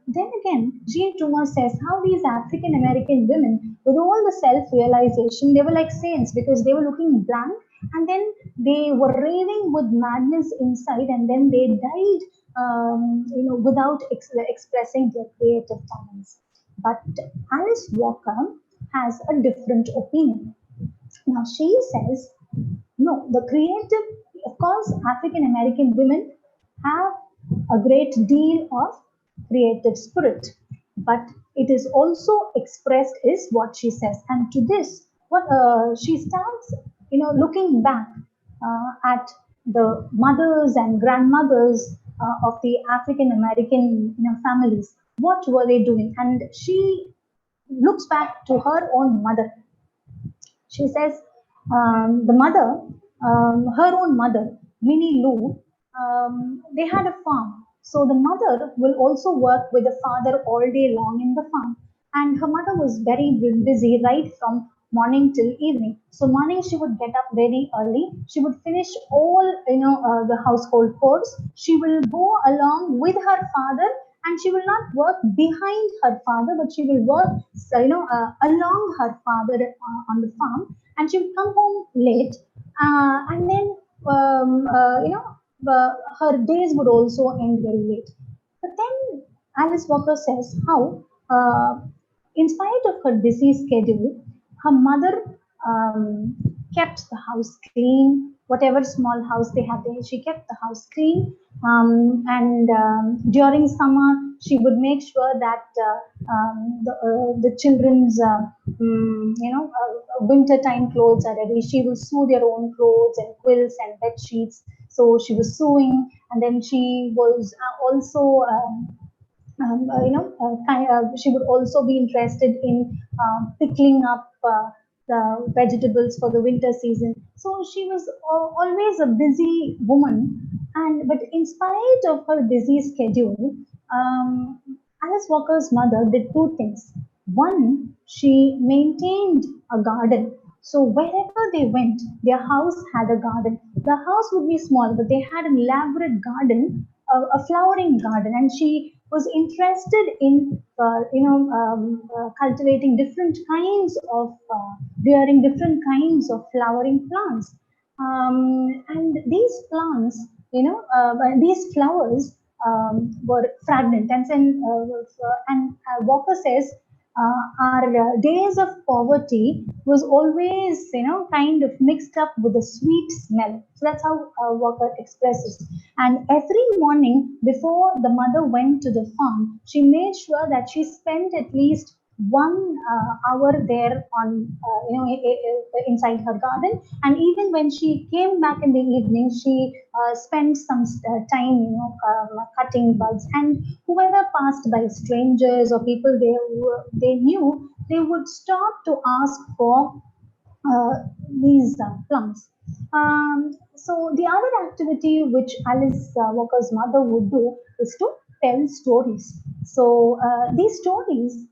then again, Jean Toomer says how these African American women, with all the self-realization, they were like saints because they were looking blank, and then they were raving with madness inside, and then they died without expressing their creative talents. But Alice Walker has a different opinion. Now she says, no, the creative, of course, African American women have a great deal of creative spirit, but it is also expressed is what she says. And to this, what she starts, looking back at the mothers and grandmothers of the African American families. What were they doing? And she looks back to her own mother. She says the mother, her own mother, Minnie Lou, they had a farm. So the mother will also work with the father all day long in the farm. And her mother was very busy right from morning till evening. So morning she would get up very early. She would finish all the household chores. She will go along with her father, and she will not work behind her father, but she will work along her father on the farm. And she would come home late, and then her days would also end very late. But then Alice Walker says how, in spite of her busy schedule, her mother kept the house clean, whatever small house they had there. She kept the house clean, and during summer she would make sure that the children's winter time clothes are ready. She will sew their own clothes and quilts and bed sheets. So she was sewing, and then she was also she would also be interested in pickling up the vegetables for the winter season. So she was always a busy woman, and but in spite of her busy schedule, Alice Walker's mother did two things. One, she maintained a garden. So wherever they went, their house had a garden. The house would be small, but they had an elaborate garden, a flowering garden, and she was interested in cultivating different kinds of rearing different kinds of flowering plants, and these plants, these flowers were fragrant, and Walker says our days of poverty was always, kind of mixed up with a sweet smell. So that's how Walker expresses. And every morning before the mother went to the farm, she made sure that she spent at least 1 hour there on, inside her garden. And even when she came back in the evening, she spent some time, cutting buds. And whoever passed by, strangers or people they knew, they would stop to ask for these plants. So the other activity which Alice Walker's mother would do is to tell stories. So these stories,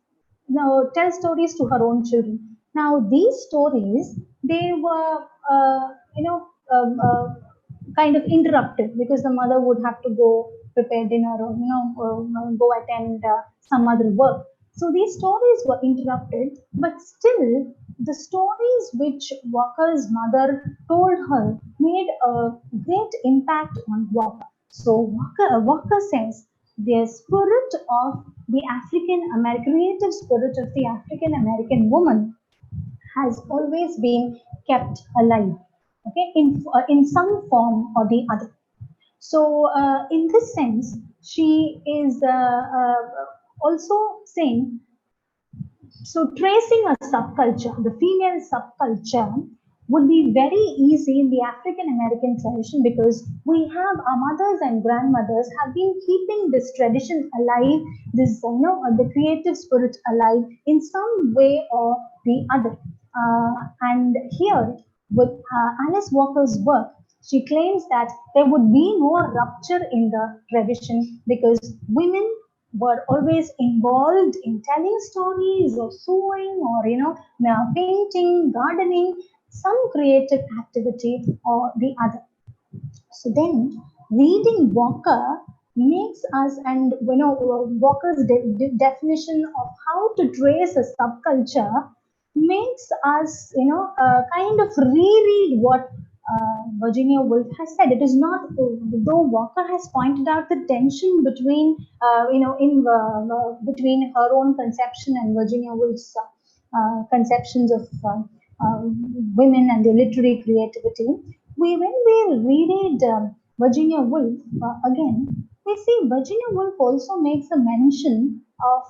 tell stories to her own children. Now these stories, they were, kind of interrupted because the mother would have to go prepare dinner or go attend some other work. So these stories were interrupted, but still the stories which Walker's mother told her made a great impact on Walker. So Walker says the spirit of the African American, creative spirit of the African American woman has always been kept alive, okay, in some form or the other. So in this sense, she is also saying, so tracing a subculture, the female subculture, would be very easy in the African American tradition, because we have our mothers and grandmothers have been keeping this tradition alive, this the creative spirit alive in some way or the other. And here with Alice Walker's work, she claims that there would be no rupture in the tradition because women were always involved in telling stories or sewing or painting, gardening, some creative activity or the other. So then reading Walker makes us, and Walker's definition of how to trace a subculture makes us kind of reread what Virginia Woolf has said. It is not, though Walker has pointed out the tension between between her own conception and Virginia Woolf's conceptions of women and their literary creativity. When we reread Virginia Woolf again, we see Virginia Woolf also makes a mention of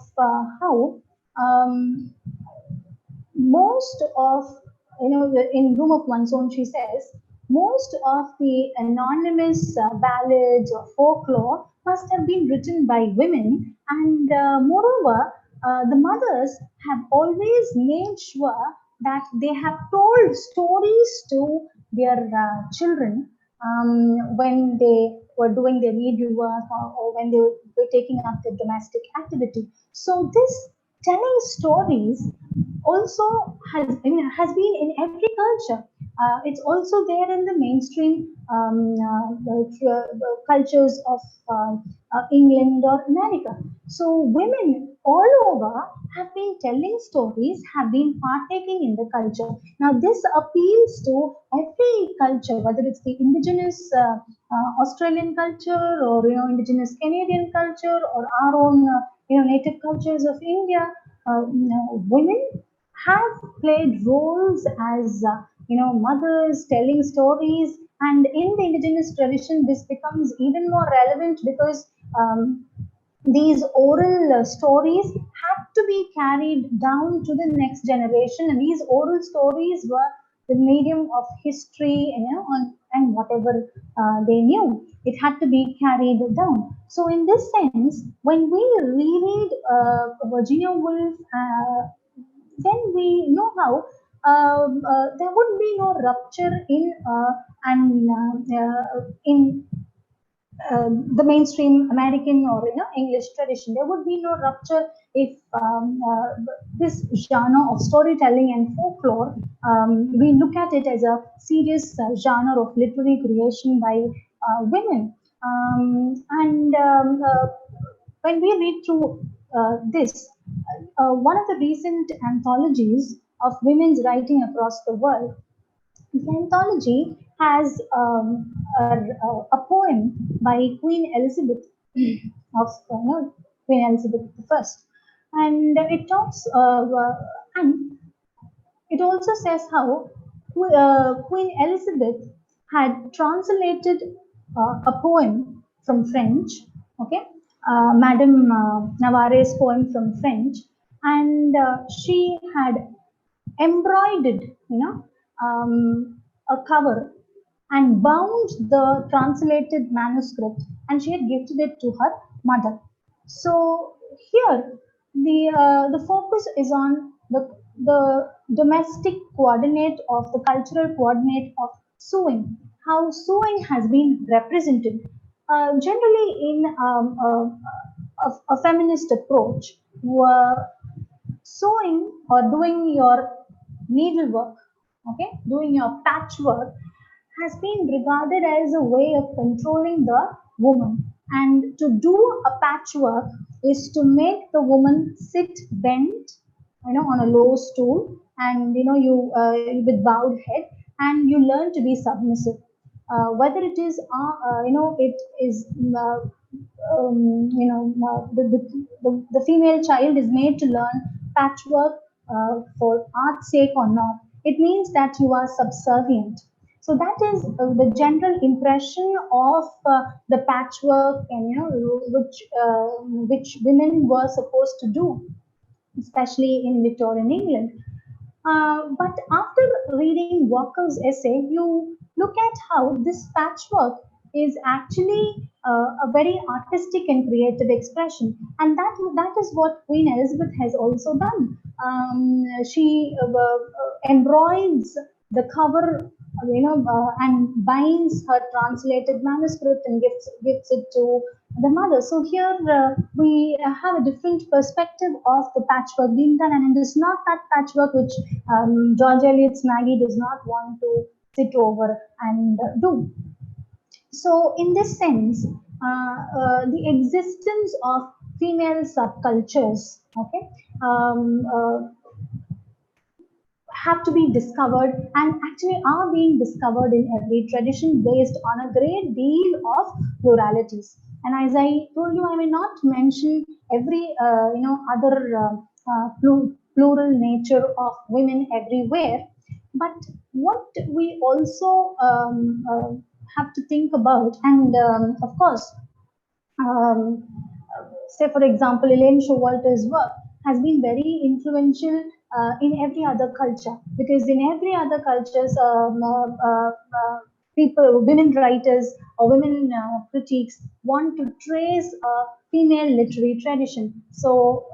how most of, in Room of One's Own, she says, most of the anonymous ballads or folklore must have been written by women, and moreover, the mothers have always made sure that they have told stories to their children when they were doing their needlework or when they were taking up the domestic activity. So this telling stories also has been in every culture. It's also there in the mainstream cultures of England or America. So women all over have been telling stories, have been partaking in the culture. Now this appeals to every culture, whether it's the indigenous Australian culture or indigenous Canadian culture or our own native cultures of India. Women have played roles as mothers telling stories, And in the indigenous tradition, this becomes even more relevant because these oral stories had to be carried down to the next generation, and these oral stories were the medium of history, and whatever they knew, it had to be carried down. So in this sense, when we reread Virginia Woolf, then we know how there would be no rupture in the mainstream American or English tradition. There would be no rupture if this genre of storytelling and folklore, we look at it as a serious genre of literary creation by women. When we read through this, one of the recent anthologies of women's writing across the world, the anthology has a poem by Queen Elizabeth of Queen Elizabeth I, and it talks and it also says how Queen Elizabeth had translated a poem from French, okay, Madame Navarre's poem from French, and she had embroidered, a cover and bound the translated manuscript, and she had gifted it to her mother. So here, the focus is on the domestic coordinate of the cultural coordinate of sewing, how sewing has been represented. Generally, in a feminist approach, sewing or doing your needlework, okay, doing your patchwork has been regarded as a way of controlling the woman. And to do a patchwork is to make the woman sit bent, on a low stool, and you with bowed head, and you learn to be submissive. Whether it is, it is, the female child is made to learn patchwork for art's sake or not, it means that you are subservient. So that is the general impression of the patchwork, and which women were supposed to do, especially in Victorian England. But after reading Walker's essay, you look at how this patchwork is actually a very artistic and creative expression, and that is what Queen Elizabeth has also done. She embroids the cover, and binds her translated manuscript and gives it to the mother. So here we have a different perspective of the patchwork being done, and it is not that patchwork which George Eliot's Maggie does not want to sit over and do. So in this sense, the existence of female subcultures, okay, have to be discovered, and actually are being discovered in every tradition based on a great deal of pluralities. And as I told you, I may not mention every other plural nature of women everywhere, but what we also have to think about, and of course, say for example, Elaine Showalter's work has been very influential in every other culture, because in every other cultures, people, women writers or women critiques want to trace a female literary tradition. So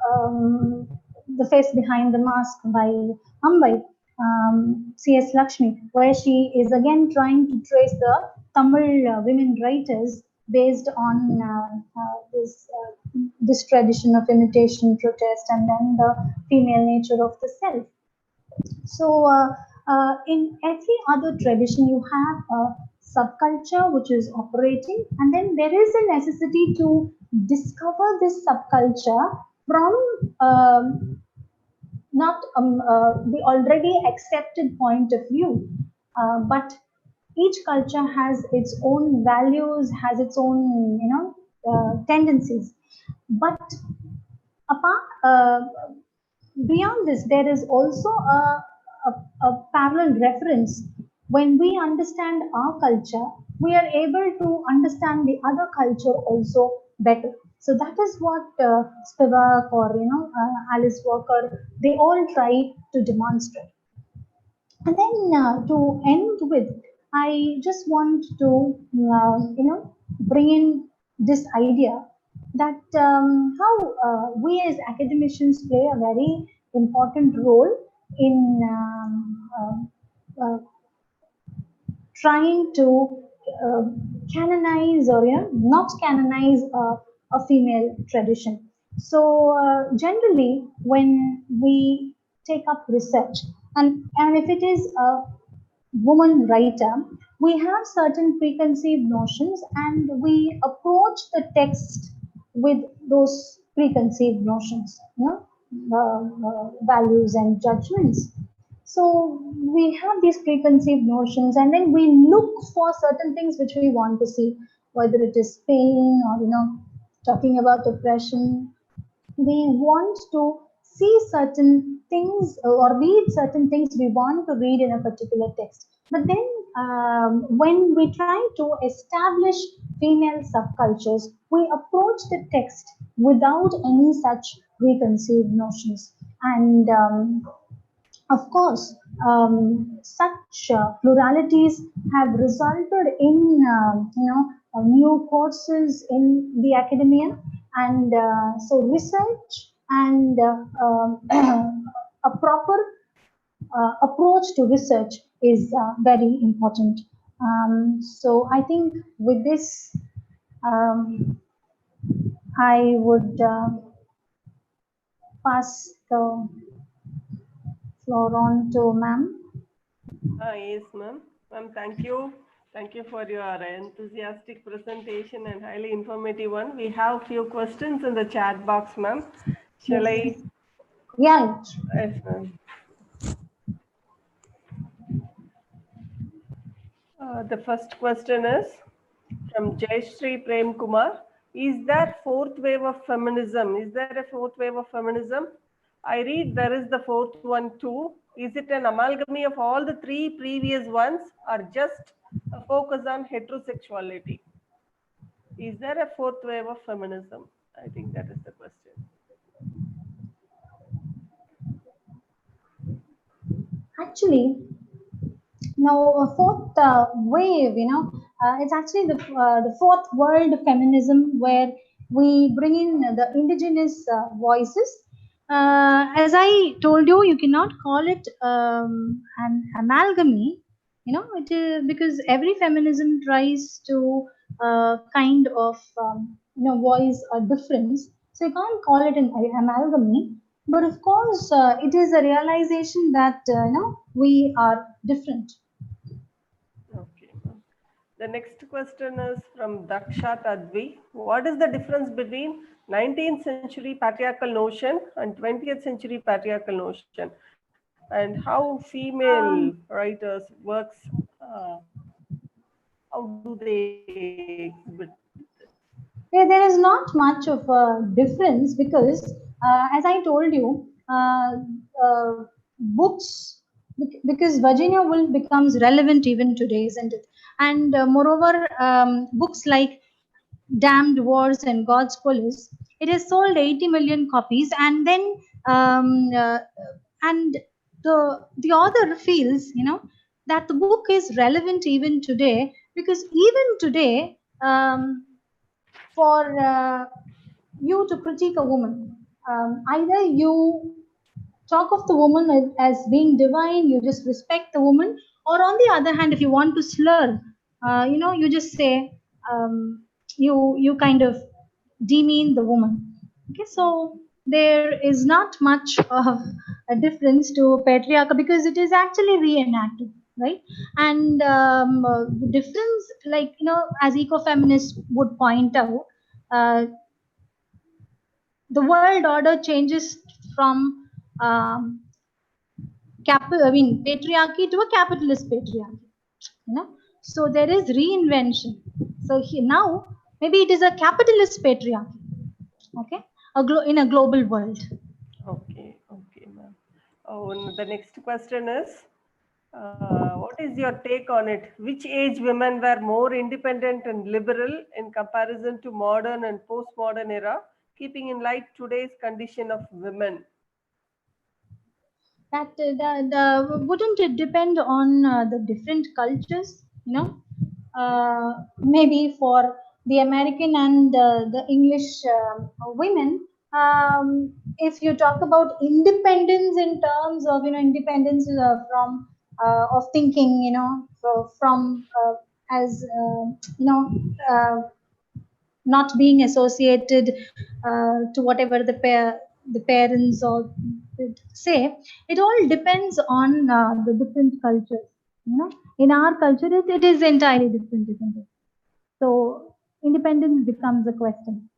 The Face Behind the Mask by Ambai, C.S. Lakshmi, where she is again trying to trace the Tamil women writers based on this tradition of imitation, protest, and then the female nature of the self. So in every other tradition, you have a subculture which is operating, and then there is a necessity to discover this subculture from not the already accepted point of view, but each culture has its own values, has its own tendencies. But apart beyond this, there is also a parallel reference when we understand our culture, we are able to understand the other culture also better. So that is what Spivak or Alice Walker, they all try to demonstrate. And then to end with, I just want to bring in this idea that how we as academicians play a very important role in trying to uh, canonize or not canonize a female tradition. So generally, when we take up research, and if it is a woman writer, we have certain preconceived notions and we approach the text with those preconceived notions, values and judgments. So we have these preconceived notions and then we look for certain things which we want to see, whether it is pain or, talking about oppression. We want to see certain things or read certain things we want to read in a particular text. But then when we try to establish female subcultures, we approach the text without any such preconceived notions. And of course, such pluralities have resulted in new courses in the academia, and so research and a proper approach to research is very important. So I think with this, I would pass the floor on to ma'am. Yes, ma'am. Ma'am, thank you. Thank you for your enthusiastic presentation and highly informative one. We have few questions in the chat box, ma'am. Shall Yes. I? Yeah. Yes, ma'am. The first question is from Jayashree Prem Kumar. Is there fourth wave of feminism? Is there a fourth wave of feminism? I read there is the fourth one too. Is it an amalgamy of all the three previous ones or just a focus on heterosexuality? Is there a fourth wave of feminism? I think that is the question. Actually, now a fourth wave, it's actually the fourth world feminism where we bring in the indigenous voices. As I told you, you cannot call it an amalgamy, it is because every feminism tries to kind of voice a difference. So you can't call it an amalgamy. But of course, it is a realization that we are different. Okay, ma'am. The next question is from Daksha Tadvi. What is the difference between 19th century patriarchal notion and 20th century patriarchal notion? And how female writers works, how do they exhibit? Yeah, there is not much of a difference because, as I told you, books, because Virginia Woolf becomes relevant even today, isn't it? And moreover, books like Damned Wars and God's Police, it has sold 80 million copies, and then um, uh, and the author feels, that the book is relevant even today because even today. For you to critique a woman. Either you talk of the woman as being divine, you just respect the woman, or on the other hand, if you want to slur, you just say you kind of demean the woman. Okay, so there is not much of a difference to patriarchy because it is actually reenacted, right? And the difference, like as ecofeminists would point out, uh, the world order changes from patriarchy to a capitalist patriarchy. So there is reinvention. So now maybe it is a capitalist patriarchy. Okay, in a global world. Okay, okay, ma'am. Oh, and the next question is What is your take on it? Which age women were more independent and liberal in comparison to modern and postmodern era, keeping in light today's condition of women? That wouldn't it depend on the different cultures? Maybe for the American and the English women, if you talk about independence in terms of independence from of thinking, from as not being associated to whatever the parents or say, it all depends on the different cultures. In our culture, it is entirely different, isn't it? So independence becomes a question.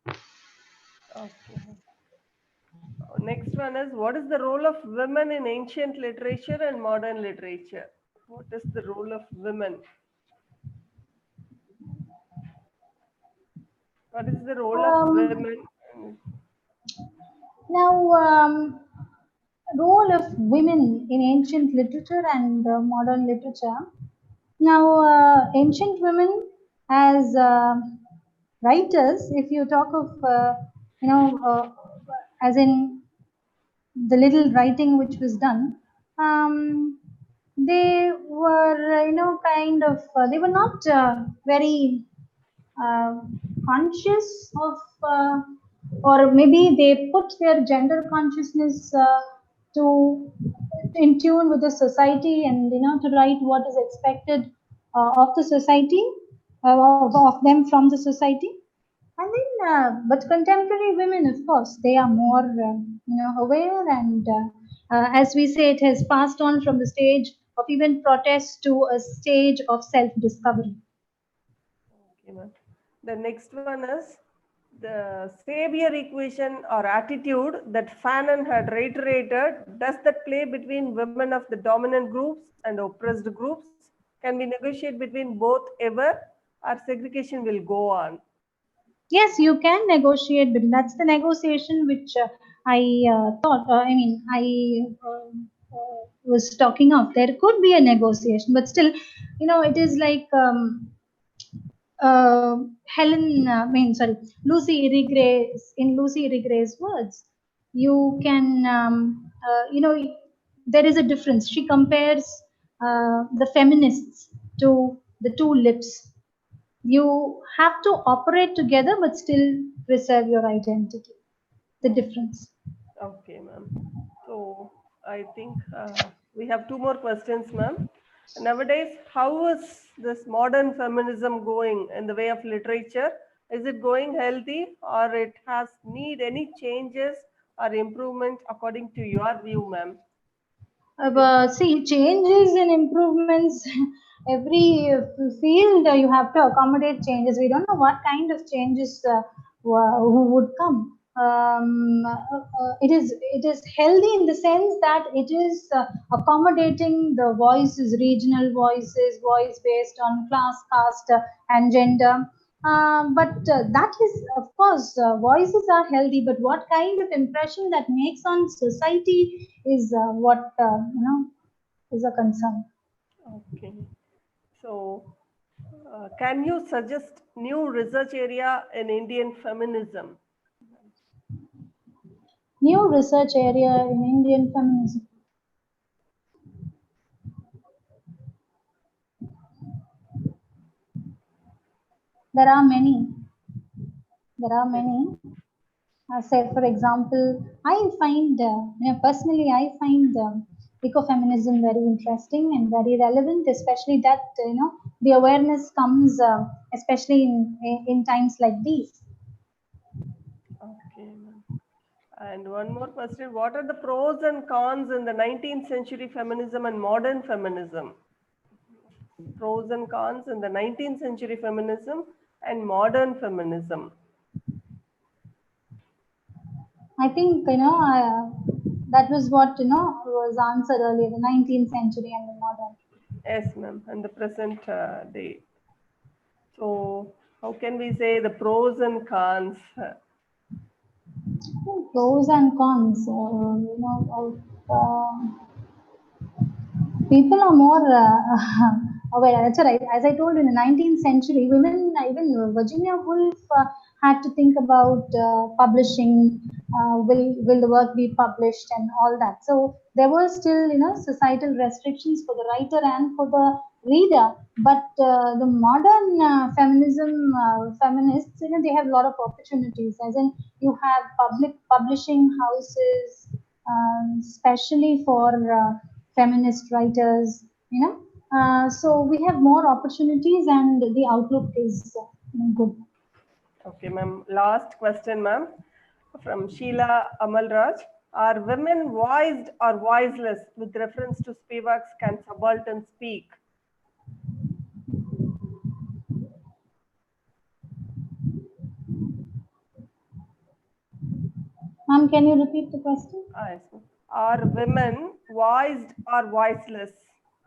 Okay. Next one is, what is the role of women in ancient literature and modern literature? What is the role of women? What is the role of women? Now, role of women in ancient literature and modern literature. Now, ancient women as writers, if you talk of, as in the little writing which was done, they were, they were not very uh, conscious of, or maybe they put their gender consciousness to in tune with the society, and to write what is expected of the society, of them from the society. And then, but contemporary women, of course, they are more, aware, and as we say, it has passed on from the stage of even protest to a stage of self-discovery. Okay, ma'am. The next one is the savior equation or attitude that Fanon had reiterated. Does that play between women of the dominant groups and oppressed groups? Can we negotiate between both ever, or segregation will go on? Yes, you can negotiate, but that's the negotiation which I was talking of. There could be a negotiation, but still, it is like Lucy Irigaray, in Lucy Irigaray's words, you can, there is a difference. She compares the feminists to the two lips. You have to operate together, but still preserve your identity. The difference. Okay, ma'am. So I think we have two more questions, ma'am. Nowadays, how is this modern feminism going in the way of literature? Is it going healthy, or it has need any changes or improvement according to your view, ma'am? See, changes and improvements. Every field you have to accommodate changes. We don't know what kind of changes who would come. It is healthy in the sense that it is accommodating the voices, regional voices, voice based on class, caste, and gender. But that is, of course, voices are healthy, but what kind of impression that makes on society is what is a concern. Okay. So, can you suggest new research area in Indian feminism? New research area in Indian feminism. There are many. There are many. Say, for example, I find, personally, I find ecofeminism very interesting and very relevant, especially that, the awareness comes, especially in times like these. Okay, ma'am. And one more question. What are the pros and cons in the 19th century feminism and modern feminism? Pros and cons in the 19th century feminism and modern feminism. I think, that was what, was answered earlier, the 19th century and the modern. Yes, ma'am, and the present day. So, how can we say the pros and cons? Pros and cons, People are more aware. That's right. As I told, in the 19th century, women, even Virginia Woolf, had to think about publishing. Will the work be published and all that? So there were still, societal restrictions for the writer and for the reader. But the modern feminists, they have a lot of opportunities. As in, you have public publishing houses, especially for feminist writers, so we have more opportunities and the outlook is good. Okay, ma'am. Last question, ma'am, from Sheila Amalraj. Are women voiced or voiceless with reference to Spivak's Can Subaltern Speak? Ma'am, can you repeat the question? Yes. Are women voiced or voiceless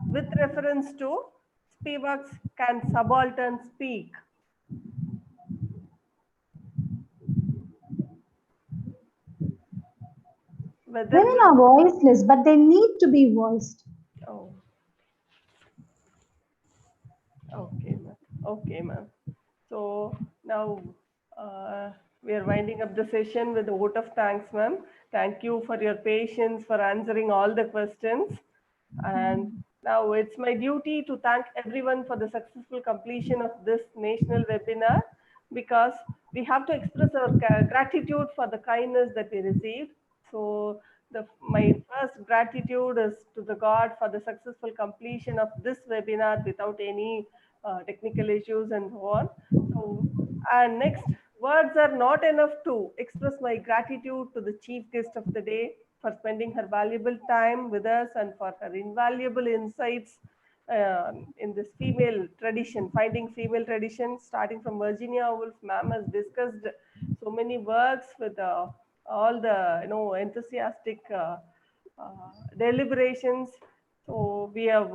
with reference to Spivak's Can Subaltern Speak? Women are voiceless, but they need to be voiced. Oh. Okay, ma'am. Okay, ma'am. So now we are winding up the session with a vote of thanks, ma'am. Thank you for your patience for answering all the questions. And now it's my duty to thank everyone for the successful completion of this national webinar, because we have to express our gratitude for the kindness that we received. So my first gratitude is to the God for the successful completion of this webinar without any technical issues and so on. So, and next, words are not enough to express my gratitude to the chief guest of the day for spending her valuable time with us and for her invaluable insights in this female tradition, finding female traditions, starting from Virginia Woolf. Ma'am has discussed so many works with all the enthusiastic deliberations. So we have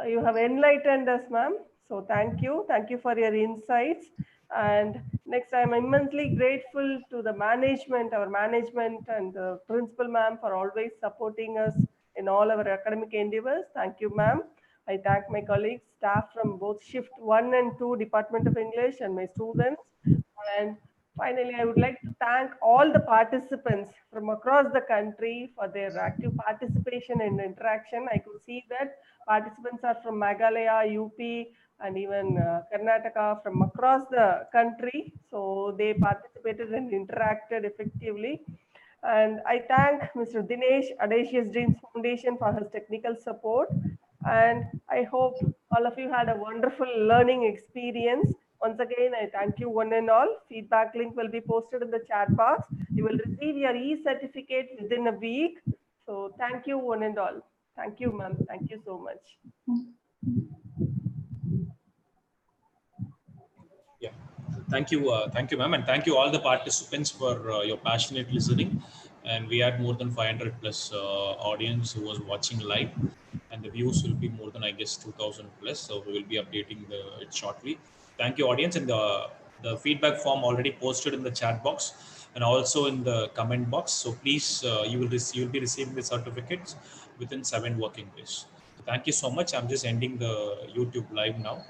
you have enlightened us, ma'am. So thank you for your insights. And next, I'm immensely grateful to the management, our management, and the principal, ma'am, for always supporting us in all our academic endeavors. Thank you, ma'am. I thank my colleagues, staff from both Shift 1 and 2 Department of English, and my students. And finally, I would like to thank all the participants from across the country for their active participation and interaction. I could see that participants are from Magalia, UP, and even Karnataka, from across the country. So they participated and interacted effectively. And I thank Mr. Dinesh, Audacious Dreams Foundation, for his technical support. And I hope all of you had a wonderful learning experience. Once again, I thank you one and all. Feedback link will be posted in the chat box. You will receive your e-certificate within a week. So thank you one and all. Thank you, ma'am. Thank you so much. Yeah, thank you, ma'am, and thank you all the participants for your passionate listening. And we had more than 500 plus audience who was watching live, and the views will be more than, I guess, 2,000 plus. So we will be updating it shortly. Thank you, audience, and the feedback form already posted in the chat box and also in the comment box. So please, you will be receiving the certificates within 7 working days. So thank you so much. I'm just ending the YouTube live now.